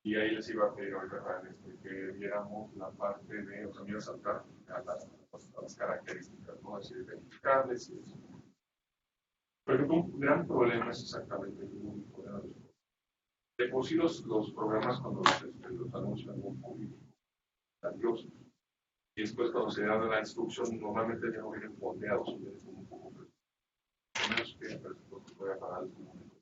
Y ahí les iba a pedir ahorita que viéramos la parte de, o sea, me iba a saltar a las características, ¿no? Así de verificables y eso. Por ejemplo, un gran problema es exactamente el único de los. De por sí los programas cuando los anuncian muy públicos, grandiosos. Y después cuando se da la instrucción, normalmente ya no vienen fondeados, vienen como un poco menos que el presupuesto puede pagar el momento.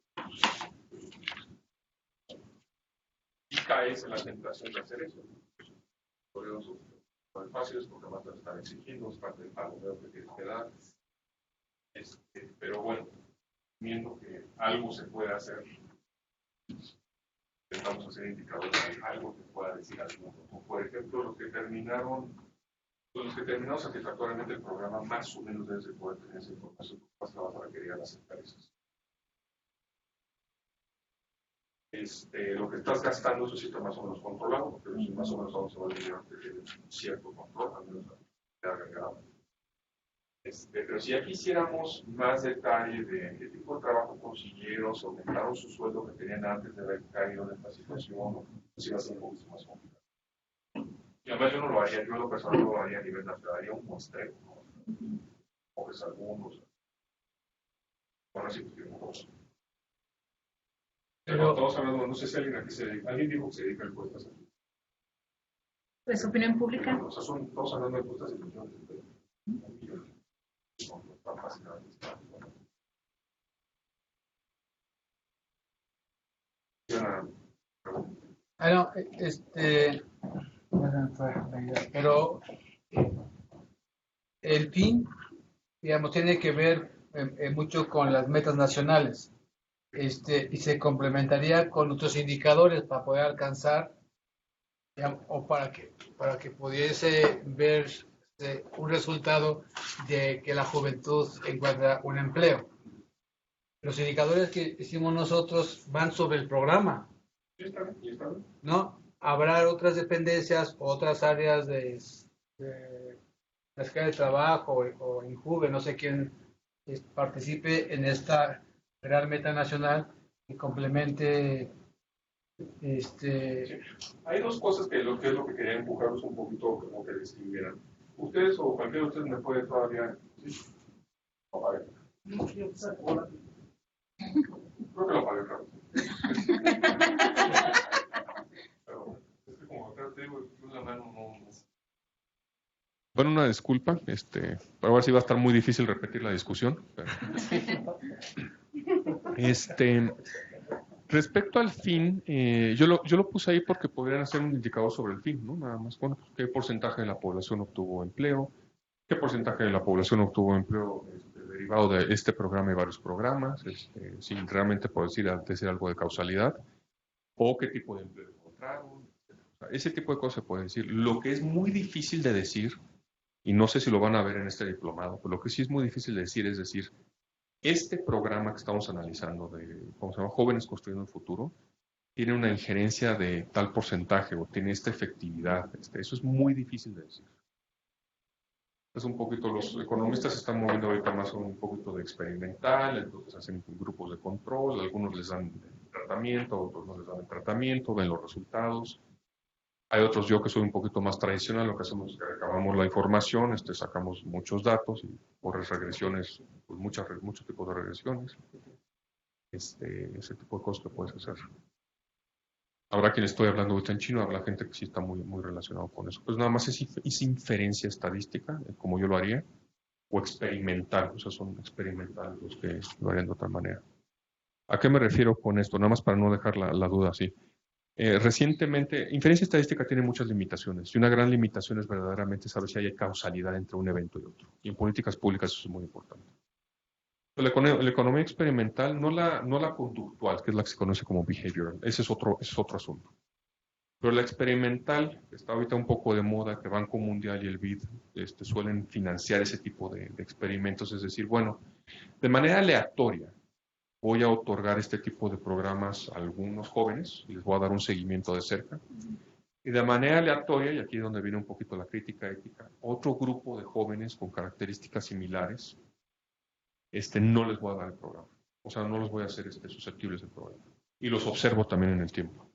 Y caes en la tentación de hacer eso. Por eso son fáciles porque más te están exigiendo, es parte del pago que tienes que dar. Pero bueno, viendo que algo se puede hacer, intentamos hacer indicadores de algo que pueda decir al mundo. O por ejemplo, los que terminaron satisfactoriamente el programa, más o menos debe poder tener esa información más la vas a requerir a las empresas. Lo que estás gastando, eso sí está más o menos controlado, porque más o menos vamos a ver que tiene un cierto control, al menos la agregado. Pero si ya quisiéramos más detalle de qué tipo de trabajo consiguieron, si aumentaron su sueldo que tenían antes de haber caído en esta situación, o si va a ser un poquito más complicado. Y además yo no lo haría, yo lo personal no lo haría a nivel nacional, haría un muestreo, ¿no? O pues algunos. Bueno, sí, pues un poco. Pero todos hablando, no sé si alguien aquí se dedica, alguien dijo que se dedica a encuestas aquí. Pues opinión pública. O sea, son todos hablando de encuestas de millones de millones. Tan fascinantes. Pero el fin, digamos, tiene que ver mucho con las metas nacionales, y se complementaría con otros indicadores para poder alcanzar, digamos, o para que pudiese ver un resultado de que la juventud encuentra un empleo. Los indicadores que hicimos nosotros van sobre el programa, ¿no? Habrá otras dependencias, otras áreas de la escala de trabajo o INJUVE, no sé quién participe en esta gran meta nacional y complemente. Hay dos cosas que es lo que quería empujarlos un poquito, como que distinguieran. Ustedes o cualquiera de ustedes me puede todavía. ¿Sí? ¿Lo apagué? Creo que lo apagué, claro. Pero es que como acá te digo, una mano no. Bueno, una disculpa, para ver si va a estar muy difícil repetir la discusión. Pero... Respecto al fin, yo lo puse ahí porque podrían hacer un indicador sobre el fin, ¿no? Nada más, bueno, qué porcentaje de la población obtuvo empleo, qué porcentaje de la población obtuvo empleo derivado de este programa y varios programas, si realmente puedo decir algo de causalidad, o qué tipo de empleo encontraron, o sea, ese tipo de cosas se puede decir. Lo que es muy difícil de decir, y no sé si lo van a ver en este diplomado, pero lo que sí es muy difícil de decir es decir, este programa que estamos analizando de, ¿cómo se llama? Jóvenes Construyendo el Futuro, tiene una injerencia de tal porcentaje o tiene esta efectividad. Eso es muy difícil de decir. Es un poquito, los economistas se están moviendo ahorita más a un poquito de experimental, entonces hacen grupos de control, algunos les dan tratamiento, otros no les dan el tratamiento, ven los resultados. Hay otros, yo que soy un poquito más tradicional, lo que hacemos es que recabamos la información, sacamos muchos datos y por regresiones, pues muchos tipos de regresiones, ese tipo de cosas que puedes hacer. Habrá quien estoy hablando ahorita en chino, habrá gente que sí está muy, muy relacionado con eso. Pues nada más es inferencia estadística, como yo lo haría, o experimental, o sea, son experimentales los que lo harían de otra manera. ¿A qué me refiero con esto? Nada más para no dejar la duda así. Recientemente, inferencia estadística tiene muchas limitaciones, y una gran limitación es verdaderamente saber si hay causalidad entre un evento y otro. Y en políticas públicas eso es muy importante. La economía experimental, no la conductual, que es la que se conoce como behavioral, ese es otro asunto. Pero la experimental, que está ahorita un poco de moda, que Banco Mundial y el BID suelen financiar ese tipo de experimentos, es decir, bueno, de manera aleatoria voy a otorgar este tipo de programas a algunos jóvenes y les voy a dar un seguimiento de cerca. Y de manera aleatoria, y aquí es donde viene un poquito la crítica ética, otro grupo de jóvenes con características similares, no les voy a dar el programa. O sea, no los voy a hacer susceptibles del programa. Y los observo también en el tiempo.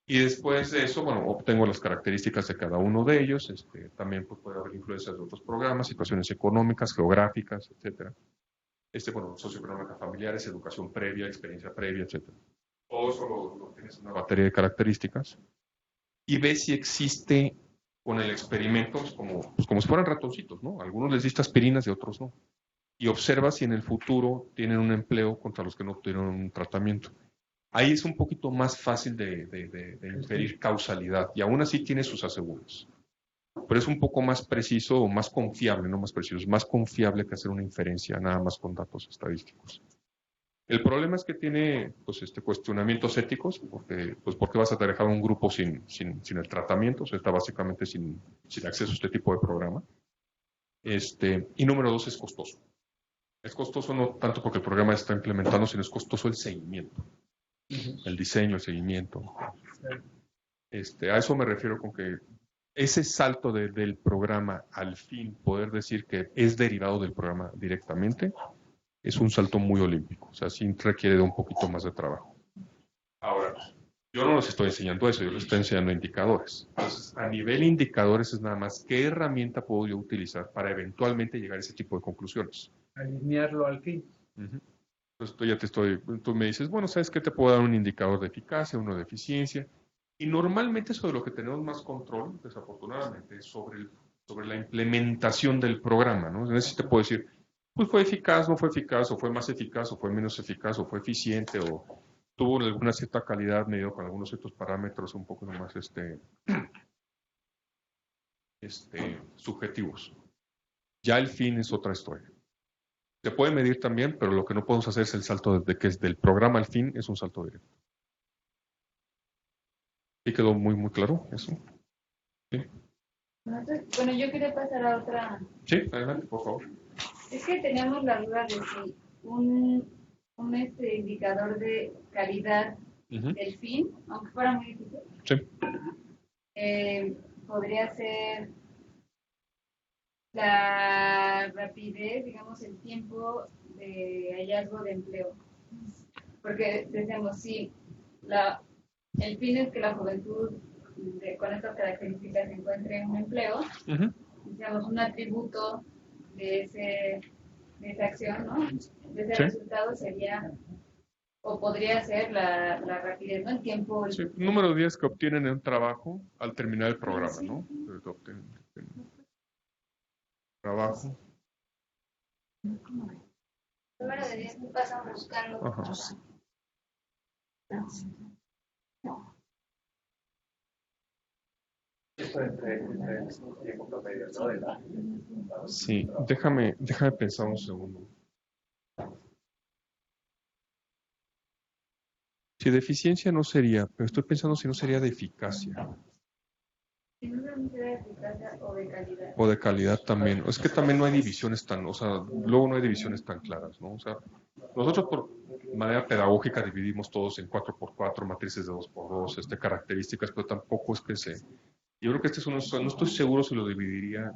Y después de eso, bueno, obtengo las características de cada uno de ellos. También pues, puede haber influencias de otros programas, situaciones económicas, geográficas, etc. Bueno, socioeconómicas familiares, educación previa, experiencia previa, etc. Todo eso lo tienes en una batería de características. Y ves si existe con el experimento, como si fueran ratoncitos, ¿no? Algunos les diste aspirinas y otros no. Y observa si en el futuro tienen un empleo contra los que no obtuvieron un tratamiento. Ahí es un poquito más fácil de inferir causalidad, y aún así tiene sus aseguros. Pero es un poco más preciso o más confiable, no más preciso, es más confiable que hacer una inferencia nada más con datos estadísticos. El problema es que tiene pues, cuestionamientos éticos, porque vas a dejar a un grupo sin el tratamiento, o sea, está básicamente sin acceso a este tipo de programa. Y número 2, es costoso. Es costoso no tanto porque el programa está implementando, sino es costoso el seguimiento, el diseño, el seguimiento. A eso me refiero con que ese salto del programa al fin, poder decir que es derivado del programa directamente, es un salto muy olímpico. O sea, sí requiere de un poquito más de trabajo. Ahora, yo no les estoy enseñando eso, yo les estoy enseñando indicadores. Entonces, a nivel indicadores es nada más qué herramienta puedo yo utilizar para eventualmente llegar a ese tipo de conclusiones. Alinearlo al fin. Entonces tú me dices, bueno, ¿sabes qué? Te puedo dar un indicador de eficacia, uno de eficiencia. Y normalmente sobre lo que tenemos más control, desafortunadamente, es sobre la implementación del programa, ¿no? Entonces te puedo decir, pues fue eficaz, no fue eficaz, o fue más eficaz, o fue menos eficaz, o fue eficiente, o tuvo alguna cierta calidad medido con algunos ciertos parámetros un poco más subjetivos. Ya el fin es otra historia. Se puede medir también, pero lo que no podemos hacer es el salto de que es del programa al fin, es un salto directo. ¿Y quedó muy, muy claro eso? ¿Sí? Bueno, yo quería pasar a otra. Sí, adelante, por favor. Es que teníamos la duda de si un indicador de calidad del fin, aunque fuera muy difícil, sí. Podría ser la rapidez, digamos, el tiempo de hallazgo de empleo. Porque decíamos, sí, el fin es que la juventud con estas características encuentre un empleo. Digamos, un atributo de esa acción, ¿no? De ese resultado sería, o podría ser la rapidez, ¿no? El tiempo. Sí, número 10 que obtienen un trabajo al terminar el programa, ¿no? Trabajo. Número de 10 que pasan buscando. Esto entre tiempo promedio, ¿no? Sí, déjame pensar un segundo. Si de eficiencia no sería, pero estoy pensando si no sería de eficacia. Si no sería de eficacia o de calidad. O de calidad también. Es que también no hay divisiones luego no hay divisiones tan claras, ¿no? O sea, nosotros de manera pedagógica dividimos todos en 4x4, matrices de 2x2, características, pero tampoco es que se... Yo creo que este es uno, no estoy seguro si lo dividiría.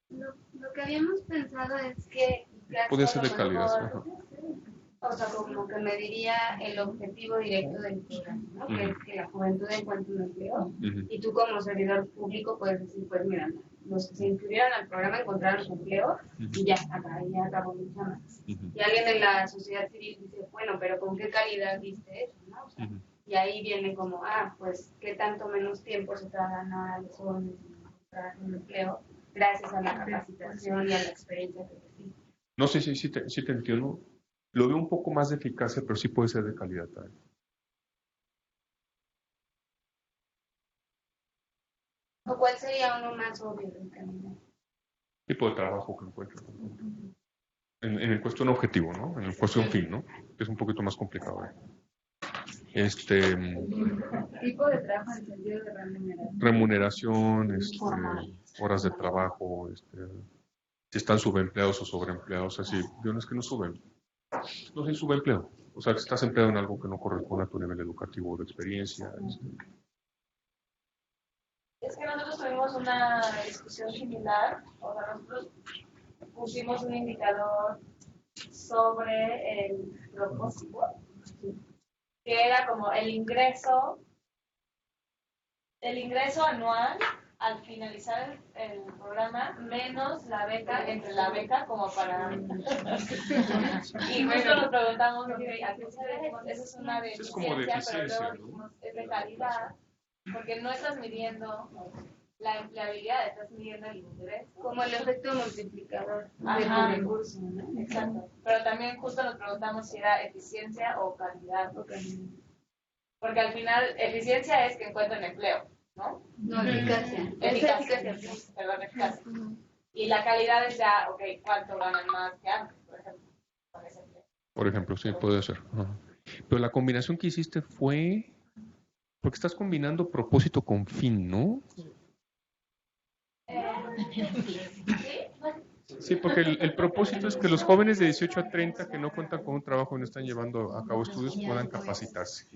Lo que habíamos pensado es que Puede ser de calidad. Ajá. O sea, como que mediría el objetivo directo del programa, ¿no? Que es que la juventud encuentre un empleo. Y tú como servidor público puedes decir, pues mira, los que se inscribieron al programa encontraron su empleo y ya acabó mi chamba. Y alguien en la sociedad civil dice, bueno, pero ¿con qué calidad viste eso? ¿No? O sea, y ahí viene como, pues, ¿qué tanto menos tiempo se tardan a los jóvenes en encontrar un empleo gracias a la capacitación y a la experiencia que tienen? No, sí te entiendo. Lo veo un poco más de eficacia, pero sí puede ser de calidad también. ¿O cuál sería uno más obvio de calidad? Tipo de trabajo que encuentro. En el cuestión objetivo, ¿no? En el cuestión fin, ¿no? Que es un poquito más complicado. Tipo de trabajo en el sentido de remuneración, horas de trabajo, si están subempleados o sobreempleados, así, no es que no suben. No sé, subempleo. O sea, que estás empleado en algo que no corresponde a tu nivel educativo o de experiencia. Es que nosotros tuvimos una discusión similar, o sea, nosotros pusimos un indicador sobre el propósito, que era como el ingreso anual al finalizar el programa, menos la beca, entre la beca como para... Y justo nos preguntamos, okay, ¿a qué se debe? Esa es una deficiencia, pero luego dijimos, es de calidad, porque no estás midiendo la empleabilidad, estás midiendo el ingreso. Como el efecto multiplicador de tu recurso, ¿no? Exacto. Pero también justo nos preguntamos si era eficiencia o calidad. Porque al final, eficiencia es que encuentren empleo, ¿no? No, eficacia. Eficacia. Perdón, eficacia. Y la calidad es ya, ¿cuánto ganan más que antes, por ejemplo? Con ese empleo. Por ejemplo, sí, puede ser. Pero la combinación que hiciste fue... Porque estás combinando propósito con fin, ¿no? Sí, porque el propósito es que los jóvenes de 18 a 30 que no cuentan con un trabajo y no están llevando a cabo estudios puedan capacitarse.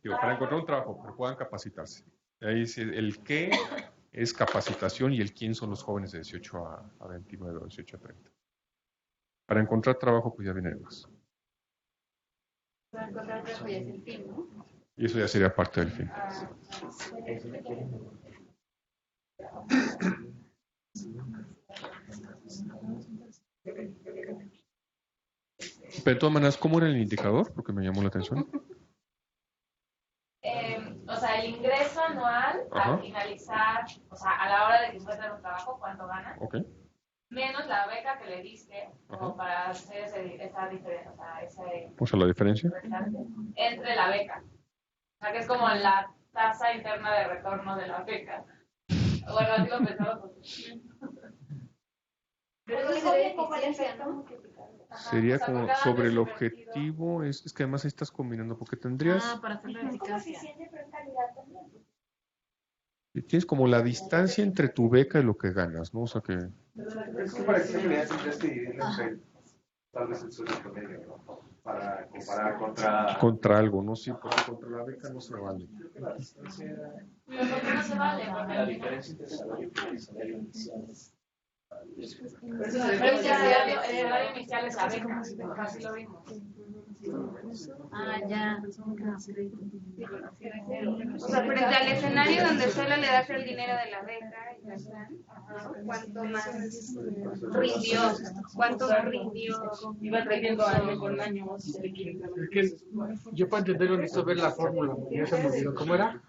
Digo, para encontrar un trabajo, pero puedan capacitarse. Ahí el qué es capacitación y el quién son los jóvenes de 18 a 29 o 18 a 30. Para encontrar trabajo, pues ya viene más. Para encontrar trabajo ya es el fin, ¿no? Y eso ya sería parte del fin. Pero de todas maneras, ¿cómo era el indicador? Porque me llamó la atención. O sea, el ingreso anual al finalizar, o sea, a la hora de que encuentran un trabajo, ¿cuánto ganan? Menos la beca que le diste, como para hacer esa diferencia, O sea, la diferencia entre la beca. O sea, que es como la tasa interna de retorno de la beca. Bueno, así lo pensamos. Pero eso sería eficiencia, ¿no? Sería como sobre el objetivo, es que además ahí estás combinando, porque tendrías... para hacer la eficacia. Tienes como la distancia entre tu beca y lo que ganas, ¿no? O sea que... Es que para que sea calidad tendrías que dividirlo entre tal vez el sueldo promedio, ¿no? Para comparar contra algo, ¿no? Sí, porque contra la beca no se vale. ¿Por qué no se vale? Porque la diferencia entre salario y salario inicial. Pero el salario inicial es la beca, casi lo vimos. Ya. O sea, frente al escenario donde solo le das el dinero de la beca y ya está, ¿cuánto más rindió? ¿Cuánto más rindió? Iba trayendo año con año. Yo para entenderlo necesito ver la fórmula. Ya se me olvidó. ¿Cómo era?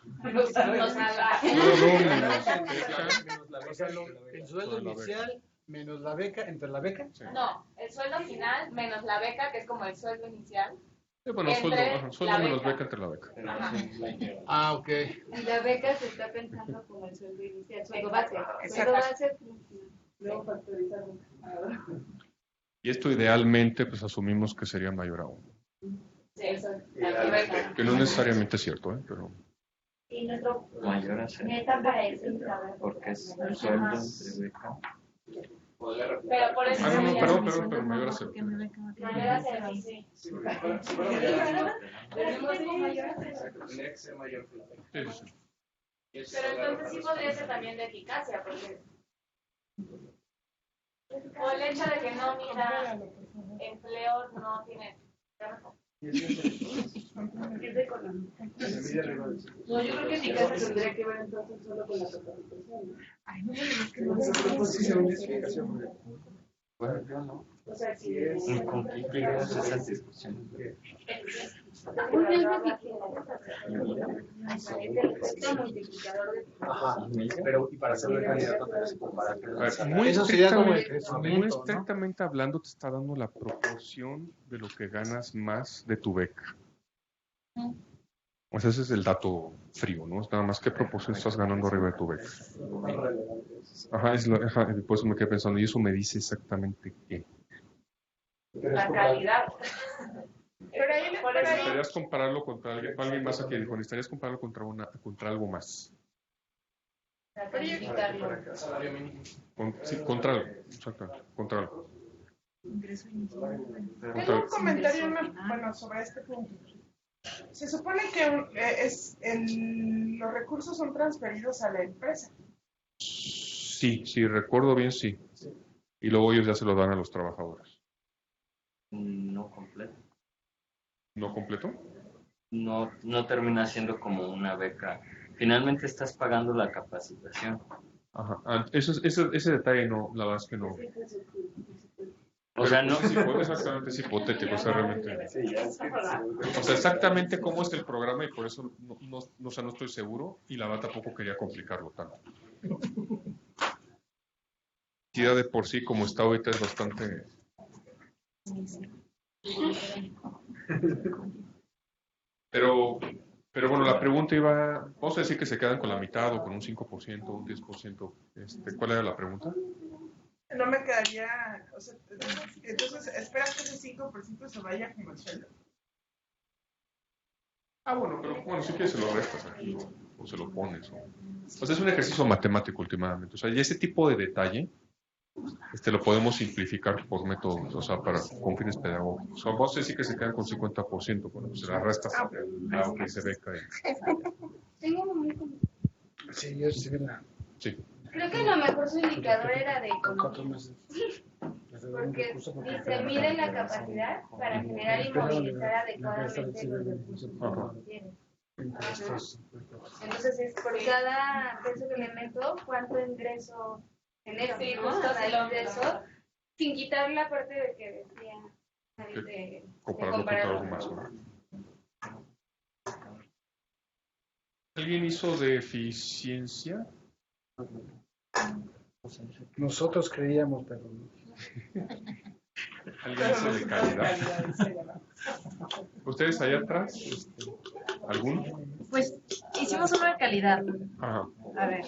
El sueldo inicial menos la beca, entre la beca. No, el sueldo final menos la beca, que es como el sueldo inicial. Bueno, sueldo menos beca entre la beca. Ok. Y la beca se está pensando como el sueldo inicial, sueldo base. Sueldo base. Luego factorizado. Y esto idealmente, pues asumimos que sería mayor aún. Sí, que no necesariamente es cierto, pero... Y nuestro mayor a ser. meta para eso, Porque es el sueldo entre beca. Pero por eso no, se perdón, llama pero mayor a cero. mayor a cero, sí. Tendría que ser mayor que la beca. Sí. Pero entonces sí podría ser también de eficacia, porque o el hecho de que no mida empleos no tiene. Es de economía. No, yo creo que eficacia tendría que ver entonces solo con la capacitación. Ay, no, es que no Sí, se ve explicación. Bueno, yo no. O sea, si ¿Con quién llegas a esas discusiones? Ajá, pero y para ser candidato tienes que comparar. Muy Eso sería como el estrictamente, crecimiento, muy ¿no? estrictamente hablando, te está dando la proporción de lo que ganas más de tu beca. Pues ese es el dato frío, ¿no? Es nada más qué proporción estás ganando arriba de tu beca. Ajá, por eso me quedé pensando, y eso me dice exactamente qué. La calidad. Pero ahí Necesitarías compararlo contra alguien más aquí dijo, necesitarías compararlo contra algo más. Salario mínimo. Sí, contra algo, exactamente, contra algo. tengo un comentario bueno, sobre este punto. Se supone que los recursos son transferidos a la empresa. Sí, recuerdo bien, sí. Y luego ellos ya se lo dan a los trabajadores. No completo. ¿No completo? No termina siendo como una beca. Finalmente estás pagando la capacitación. Ajá. Ese detalle no, la verdad es que no. O sea, no. Exactamente, es hipotético, o sea, realmente. O sea, exactamente cómo es el programa y por eso no estoy seguro y la verdad tampoco quería complicarlo tanto. Ya de por sí, como está ahorita, es bastante. Pero bueno, la pregunta iba, vamos a decir que se quedan con la mitad o con un 5%, un 10%. ¿Cuál era la pregunta? No me quedaría, o sea, entonces esperas que ese 5% se vaya con el sueldo. Bueno, pero si quieres se lo restas aquí o se lo pones. O sea, es un ejercicio matemático últimamente. O sea, y ese tipo de detalle lo podemos simplificar por métodos, o sea, con fines pedagógicos. O sea, vos decís que se quedan con 50%, bueno, pues se la restas el lado que se beca. Tengo un momento. Sí, yo sí, ¿verdad? Sí. Creo que lo mejor su indicador era de economía. Porque dice, mide la capacidad para generar y movilizar adecuadamente los recursos que tienen. Entonces es por cada peso que le meto, cuánto ingreso genero. Sí, ¿no? justo El ingreso, sin quitar la parte de que decía de Compararlo contra algo más, ¿no? ¿Alguien hizo de eficiencia? Nosotros creíamos, pero ¿Alguien hizo de calidad? ¿Ustedes allá atrás? ¿Alguno? Pues hicimos uno de calidad. Ajá. A ver,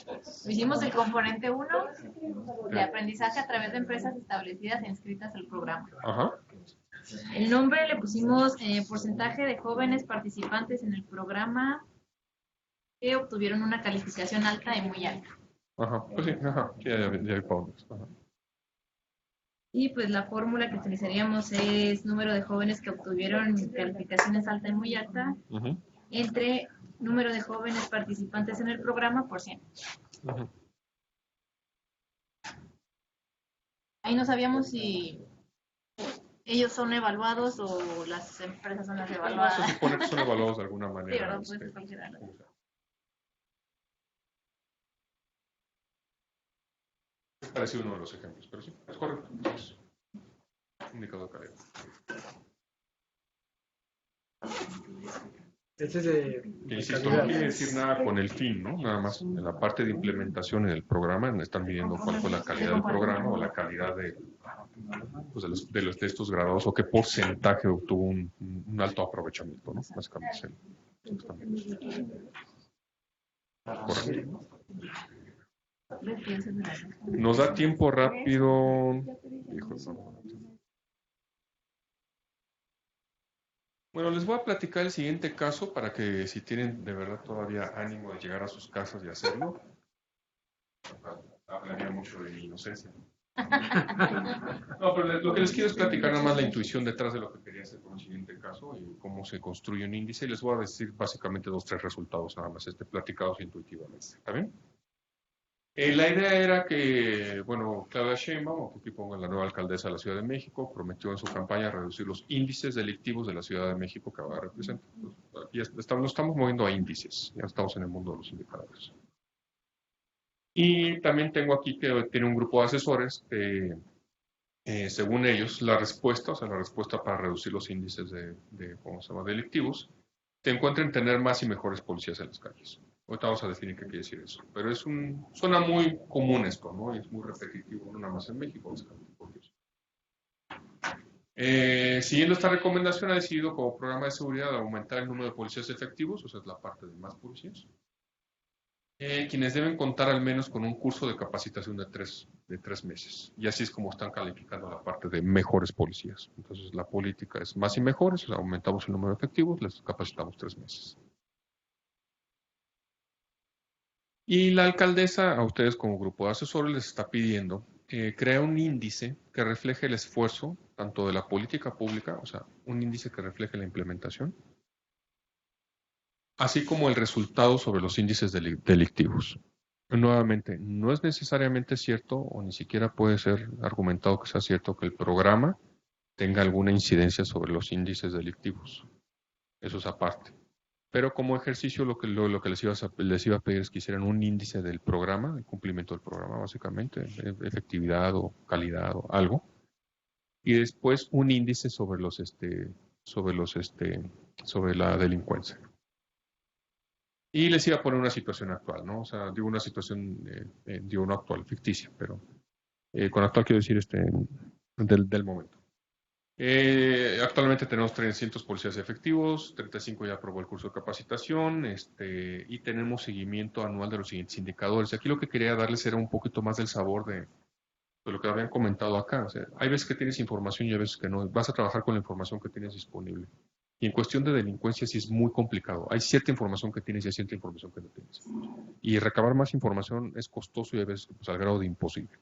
hicimos el componente 1 de aprendizaje a través de empresas establecidas e inscritas al programa. Ajá. El nombre le pusimos porcentaje de jóvenes participantes en el programa que obtuvieron una calificación alta y muy alta. Ajá, pues sí, ya hay pautas. Ajá. Y pues la fórmula que utilizaríamos es número de jóvenes que obtuvieron calificaciones alta y muy alta entre número de jóvenes participantes en el programa por 100. Ahí no sabíamos si ellos son evaluados o las empresas son las evaluadas. Se supone que son evaluados de alguna manera. Sí, ¿verdad? Puede ser cualquiera. Es parecido uno de los ejemplos, pero sí, es correcto. Es indicador de calidad. este es de Insisto, no quiere decir nada con el fin, ¿no? Nada más en la parte de implementación en el programa están midiendo cuál fue la calidad del programa o la calidad de estos graduados o qué porcentaje obtuvo un alto aprovechamiento, ¿no? Básicamente. Correcto. Nos da tiempo rápido. Bueno, les voy a platicar el siguiente caso para que si tienen de verdad todavía ánimo de llegar a sus casas y hacerlo. Hablaría mucho de mi inocencia. No, pero lo que les quiero es platicar nada más la intuición detrás de lo que quería hacer con el siguiente caso y cómo se construye un índice. Y les voy a decir básicamente 2 o 3 resultados nada más, platicados intuitivamente. ¿Está bien? La idea era que, bueno, Claudia Sheinbaum, que aquí pongo la nueva alcaldesa de la Ciudad de México, prometió en su campaña reducir los índices delictivos de la Ciudad de México que ahora representa. Ya lo estamos moviendo a índices, ya estamos en el mundo de los indicadores. Y también tengo aquí que tiene un grupo de asesores que, según ellos, la respuesta para reducir los índices ¿cómo se llama?, delictivos, se encuentra en tener más y mejores policías en las calles. Ahorita vamos a definir qué quiere decir eso. Pero suena muy común esto, ¿no? Y es muy repetitivo, no nada más en México, básicamente por eso. Siguiendo esta recomendación, ha decidido como programa de seguridad aumentar el número de policías efectivos, o sea, es la parte de más policías, quienes deben contar al menos con un curso de capacitación de tres meses. Y así es como están calificando la parte de mejores policías. Entonces, la política es más y mejores, o sea, aumentamos el número de efectivos, les capacitamos 3 meses. Y la alcaldesa, a ustedes como grupo de asesores, les está pidiendo que crea un índice que refleje el esfuerzo tanto de la política pública, o sea, un índice que refleje la implementación, así como el resultado sobre los índices delictivos. Nuevamente, no es necesariamente cierto, o ni siquiera puede ser argumentado que sea cierto que el programa tenga alguna incidencia sobre los índices delictivos. Eso es aparte. Pero como ejercicio lo que les iba a pedir es que hicieran un índice del programa, el cumplimiento del programa básicamente, efectividad o calidad o algo. Y después un índice sobre la delincuencia. Y les iba a poner una situación actual, ¿no? O sea, digo una situación, no actual, ficticia, pero con actual quiero decir del momento. Actualmente tenemos 300 policías efectivos, 35 ya aprobó el curso de capacitación, y tenemos seguimiento anual de los siguientes indicadores. Aquí lo que quería darles era un poquito más del sabor de lo que habían comentado acá. O sea, hay veces que tienes información y hay veces que no. Vas a trabajar con la información que tienes disponible. Y en cuestión de delincuencia sí es muy complicado. Hay cierta información que tienes y hay cierta información que no tienes. Y recabar más información es costoso y a veces al grado de imposible.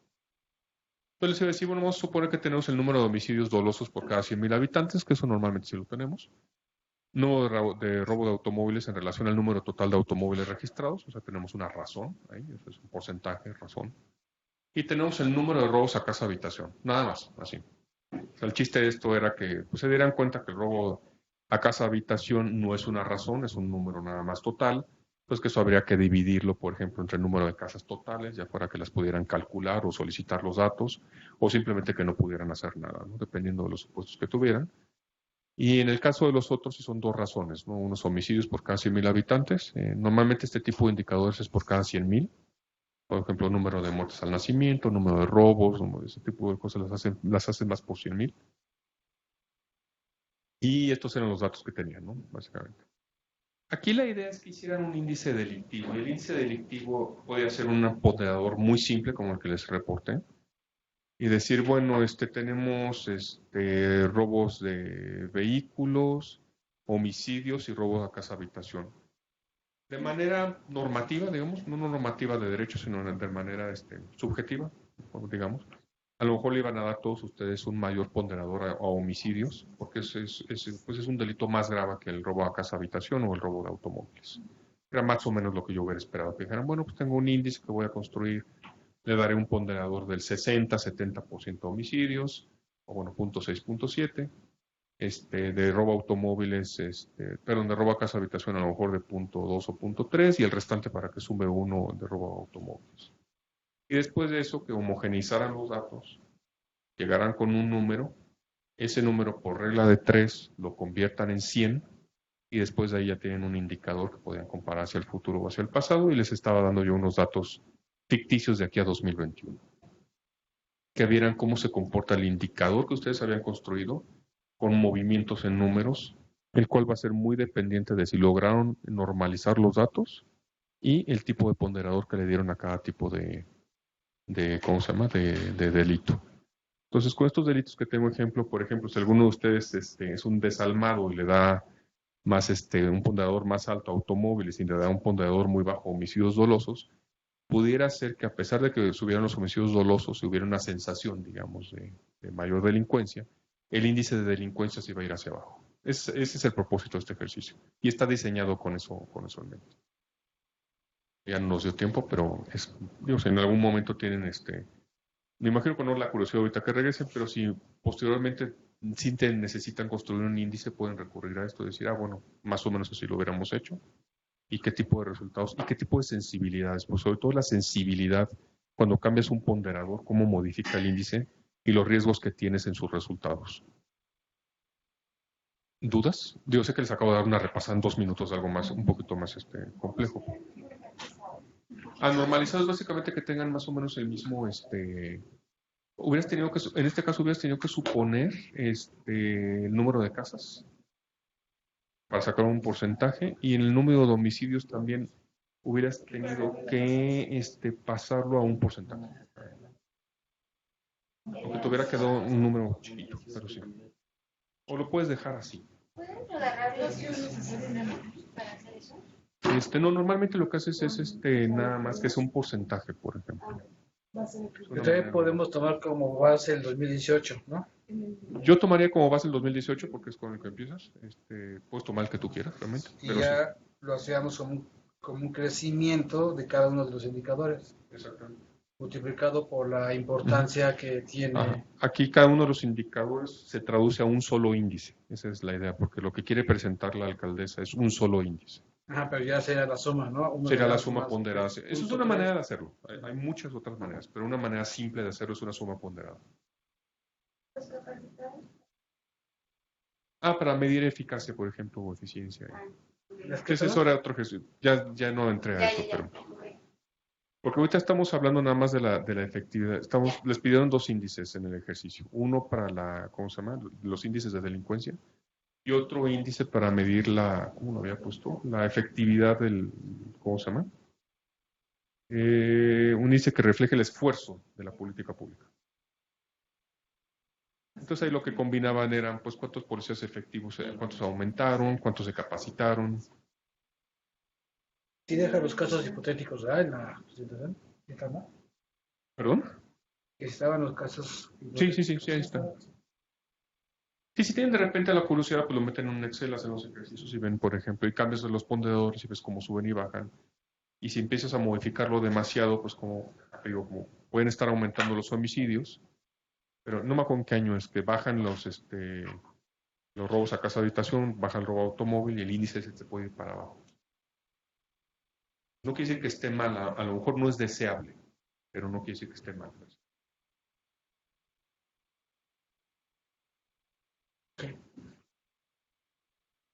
Entonces les iba a decir, bueno, vamos a suponer que tenemos el número de homicidios dolosos por cada 100,000 habitantes, que eso normalmente sí lo tenemos. Número de robo de automóviles en relación al número total de automóviles registrados, o sea, tenemos una razón, ahí, eso es un porcentaje, razón. Y tenemos el número de robos a casa-habitación, nada más, así. O sea, el chiste de esto era que pues, se dieran cuenta que el robo a casa-habitación no es una razón, es un número nada más total, pues que eso habría que dividirlo, por ejemplo, entre el número de casas totales, ya fuera que las pudieran calcular o solicitar los datos, o simplemente que no pudieran hacer nada, ¿no? Dependiendo de los supuestos que tuvieran. Y en el caso de los otros, sí son 2 razones, ¿no? Unos homicidios por cada 100,000 habitantes. Normalmente este tipo de indicadores es por cada 100,000. Por ejemplo, número de muertes al nacimiento, número de robos, ese tipo de cosas las hacen más por 100,000. Y estos eran los datos que tenían, ¿no? Básicamente. Aquí la idea es que hicieran un índice delictivo. El índice delictivo puede ser un ponderador muy simple como el que les reporté. Y decir, bueno, tenemos robos de vehículos, homicidios y robos a casa-habitación. De manera normativa, digamos, no normativa de derecho, sino de manera subjetiva, digamos. A lo mejor le iban a dar a todos ustedes un mayor ponderador a homicidios, porque es un delito más grave que el robo a casa-habitación o el robo de automóviles. Era más o menos lo que yo hubiera esperado, que dijeran, bueno, pues tengo un índice que voy a construir, le daré un ponderador del 60-70% homicidios, o bueno, 0.6, 0.7, de robo a automóviles, de robo a casa-habitación a lo mejor de 0.2 o 0.3, y el restante para que sume 1 de robo a automóviles. Y después de eso, que homogenizaran los datos, llegaran con un número, ese número por regla de 3 lo conviertan en 100, y después de ahí ya tienen un indicador que podían comparar hacia el futuro o hacia el pasado, y les estaba dando yo unos datos ficticios de aquí a 2021. Que vieran cómo se comporta el indicador que ustedes habían construido, con movimientos en números, el cual va a ser muy dependiente de si lograron normalizar los datos y el tipo de ponderador que le dieron a cada tipo de delito. Entonces, con estos delitos que tengo ejemplo, por ejemplo, si alguno de ustedes es un desalmado y le da más un ponderador más alto a automóviles y le da un ponderador muy bajo a homicidios dolosos, pudiera ser que a pesar de que subieran los homicidios dolosos, hubiera una sensación, digamos, de mayor delincuencia, el índice de delincuencia se iba a ir hacia abajo. Ese es el propósito de este ejercicio. Y está diseñado con eso en mente. Ya no nos dio tiempo, pero digamos, en algún momento tienen me imagino que no la curiosidad ahorita que regresen, pero si posteriormente necesitan construir un índice, pueden recurrir a esto y decir, bueno, más o menos así lo hubiéramos hecho. Y qué tipo de resultados y qué tipo de sensibilidades. Pues sobre todo la sensibilidad, cuando cambias un ponderador, cómo modifica el índice y los riesgos que tienes en sus resultados. ¿Dudas? Yo sé que les acabo de dar una repasada en 2 minutos, algo más, un poquito más complejo. Normalizado es básicamente que tengan más o menos el mismo, en este caso hubieras tenido que suponer el número de casas para sacar un porcentaje, y en el número de homicidios también hubieras tenido que pasarlo a un porcentaje. Aunque te hubiera quedado un número chiquito, pero sí. O lo puedes dejar así. ¿Pueden agarrar los para hacer eso? No, normalmente lo que haces es nada más que es un porcentaje, por ejemplo. Entonces podemos tomar como base el 2018, ¿no? Yo tomaría como base el 2018 porque es con el que empiezas. Puedes tomar el que tú quieras, realmente. Y ya sí, lo hacíamos como un crecimiento de cada uno de los indicadores. Exactamente. Multiplicado por la importancia que tiene. Ajá. Aquí cada uno de los indicadores se traduce a un solo índice. Esa es la idea, porque lo que quiere presentar la alcaldesa es un solo índice. Pero ya sería la suma, ¿no? Sería la suma ponderada. Esa es una manera de hacerlo. Hay muchas otras maneras, pero una manera simple de hacerlo es una suma ponderada. Para medir eficacia, por ejemplo, o eficiencia. Ese es ahora otro ejercicio. Ya no entré a eso, pero... Porque ahorita estamos hablando nada más de la efectividad. Les pidieron 2 índices en el ejercicio. Uno para los índices de delincuencia, y otro índice para medir ¿cómo lo había puesto? La efectividad un índice que refleje el esfuerzo de la política pública. Entonces ahí lo que combinaban eran, pues, cuántos policías efectivos, cuántos aumentaron, cuántos se capacitaron. Sí deja los casos hipotéticos, ¿verdad? En la presentación. ¿Perdón? Que estaban los casos. Sí, ahí está. Sí, si tienen de repente la curiosidad, pues lo meten en un Excel, hacen los ejercicios y ven, por ejemplo, y cambias los ponderadores y ves cómo suben y bajan. Y si empiezas a modificarlo demasiado, pues como pueden estar aumentando los homicidios, pero no me acuerdo en qué año es que bajan los robos a casa de habitación, baja el robo a automóvil y el índice se puede ir para abajo. No quiere decir que esté mal, a lo mejor no es deseable, pero no quiere decir que esté mal.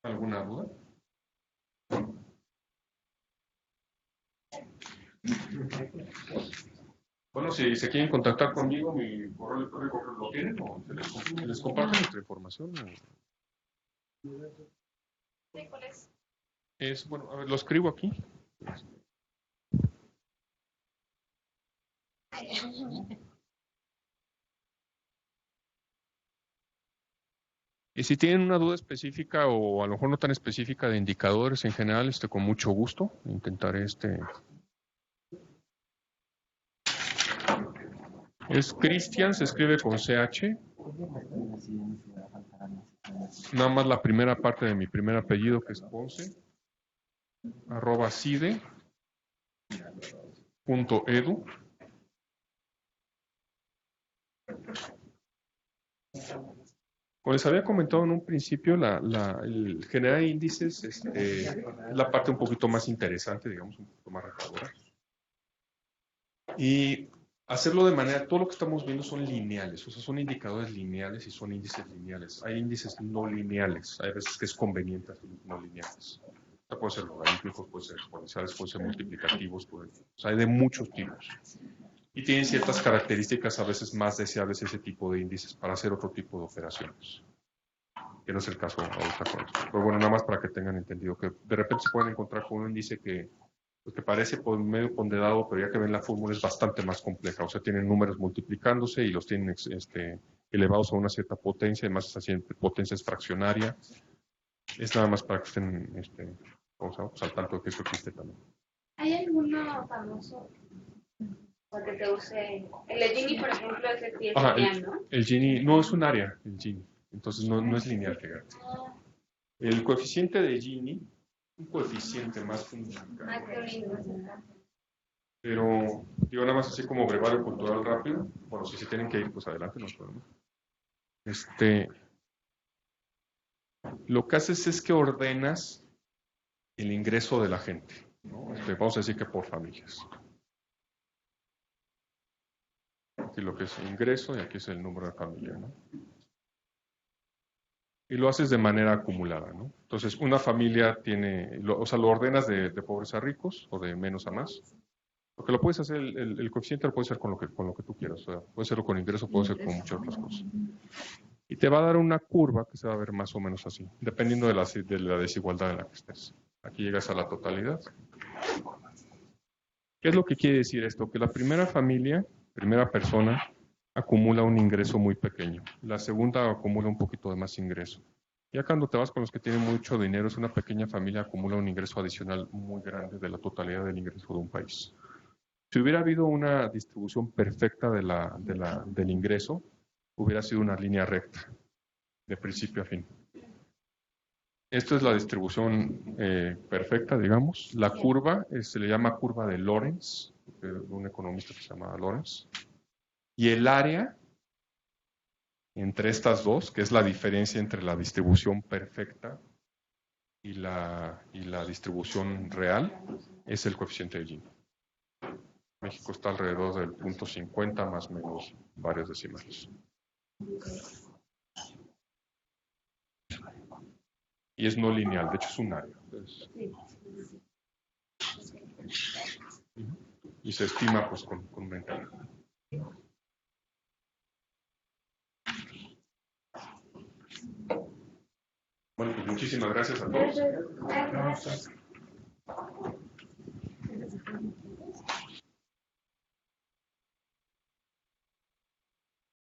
¿Alguna duda? Bueno, si se quieren contactar conmigo, mi correo electrónico lo tienen, o les comparto nuestra información. ¿Cuál es? Bueno, a ver, lo escribo aquí. Y si tienen una duda específica o a lo mejor no tan específica de indicadores en general, con mucho gusto intentaré Es Cristian, se escribe con CH. Nada más la primera parte de mi primer apellido, que es Ponce, @cide.edu. Como les había comentado en un principio, el generar índices es la parte un poquito más interesante, digamos, un poquito más retadora. Y hacerlo de manera, todo lo que estamos viendo son lineales, o sea, son indicadores lineales y son índices lineales. Hay índices no lineales, hay veces que es conveniente hacer no lineales. O sea, puede ser logarítmicos, puede ser exponenciales, puede ser multiplicativos, o sea, hay de muchos tipos. Y tienen ciertas características a veces más deseables ese tipo de índices para hacer otro tipo de operaciones. Que no es el caso ahorita con esto. Pero bueno, nada más para que tengan entendido que de repente se pueden encontrar con un índice que parece medio ponderado, pero ya que ven la fórmula es bastante más compleja. O sea, tienen números multiplicándose y los tienen elevados a una cierta potencia, además esa potencia es fraccionaria. Es nada más para que estén pues, al tanto de que eso existe también. ¿Hay alguno famoso O que te use. El de Gini, por ejemplo, ese sí es Ajá, lineal, ¿no? el Gini no es un área, el Gini. Entonces no es lineal, fíjate. El coeficiente de Gini, un coeficiente más fundamental. Ah, qué lindo. Pero, digo, nada más así como brevario cultural rápido. Bueno, si se tienen que ir, pues adelante, no hay problema. Lo que haces es que ordenas el ingreso de la gente, ¿no? Vamos a decir que por familias. Aquí lo que es ingreso y aquí es el número de familia, ¿no? Y lo haces de manera acumulada, ¿no? Entonces, una familia tiene, lo ordenas de pobres a ricos o de menos a más. Porque lo puedes hacer, el coeficiente lo puedes hacer con lo que tú quieras. O sea, puede hacerlo con ingreso, puede ser con muchas otras cosas. Y te va a dar una curva que se va a ver más o menos así, dependiendo de la desigualdad en la que estés. Aquí llegas a la totalidad. ¿Qué es lo que quiere decir esto? Que la primera familia, primera persona, acumula un ingreso muy pequeño. La segunda acumula un poquito de más ingreso. Ya cuando te vas con los que tienen mucho dinero, es una pequeña familia acumula un ingreso adicional muy grande de la totalidad del ingreso de un país. Si hubiera habido una distribución perfecta del ingreso, hubiera sido una línea recta, de principio a fin. Esto es la distribución perfecta, digamos. La curva se le llama curva de Lorenz, un economista que se llama Lorenz. Y el área entre estas dos, que es la diferencia entre la distribución perfecta y la distribución real, es el coeficiente de Gini. México está alrededor del 0.50 más o menos varios decimales. Y es no lineal, de hecho es un área. Y se estima pues con un ventana. Bueno, pues muchísimas gracias a todos.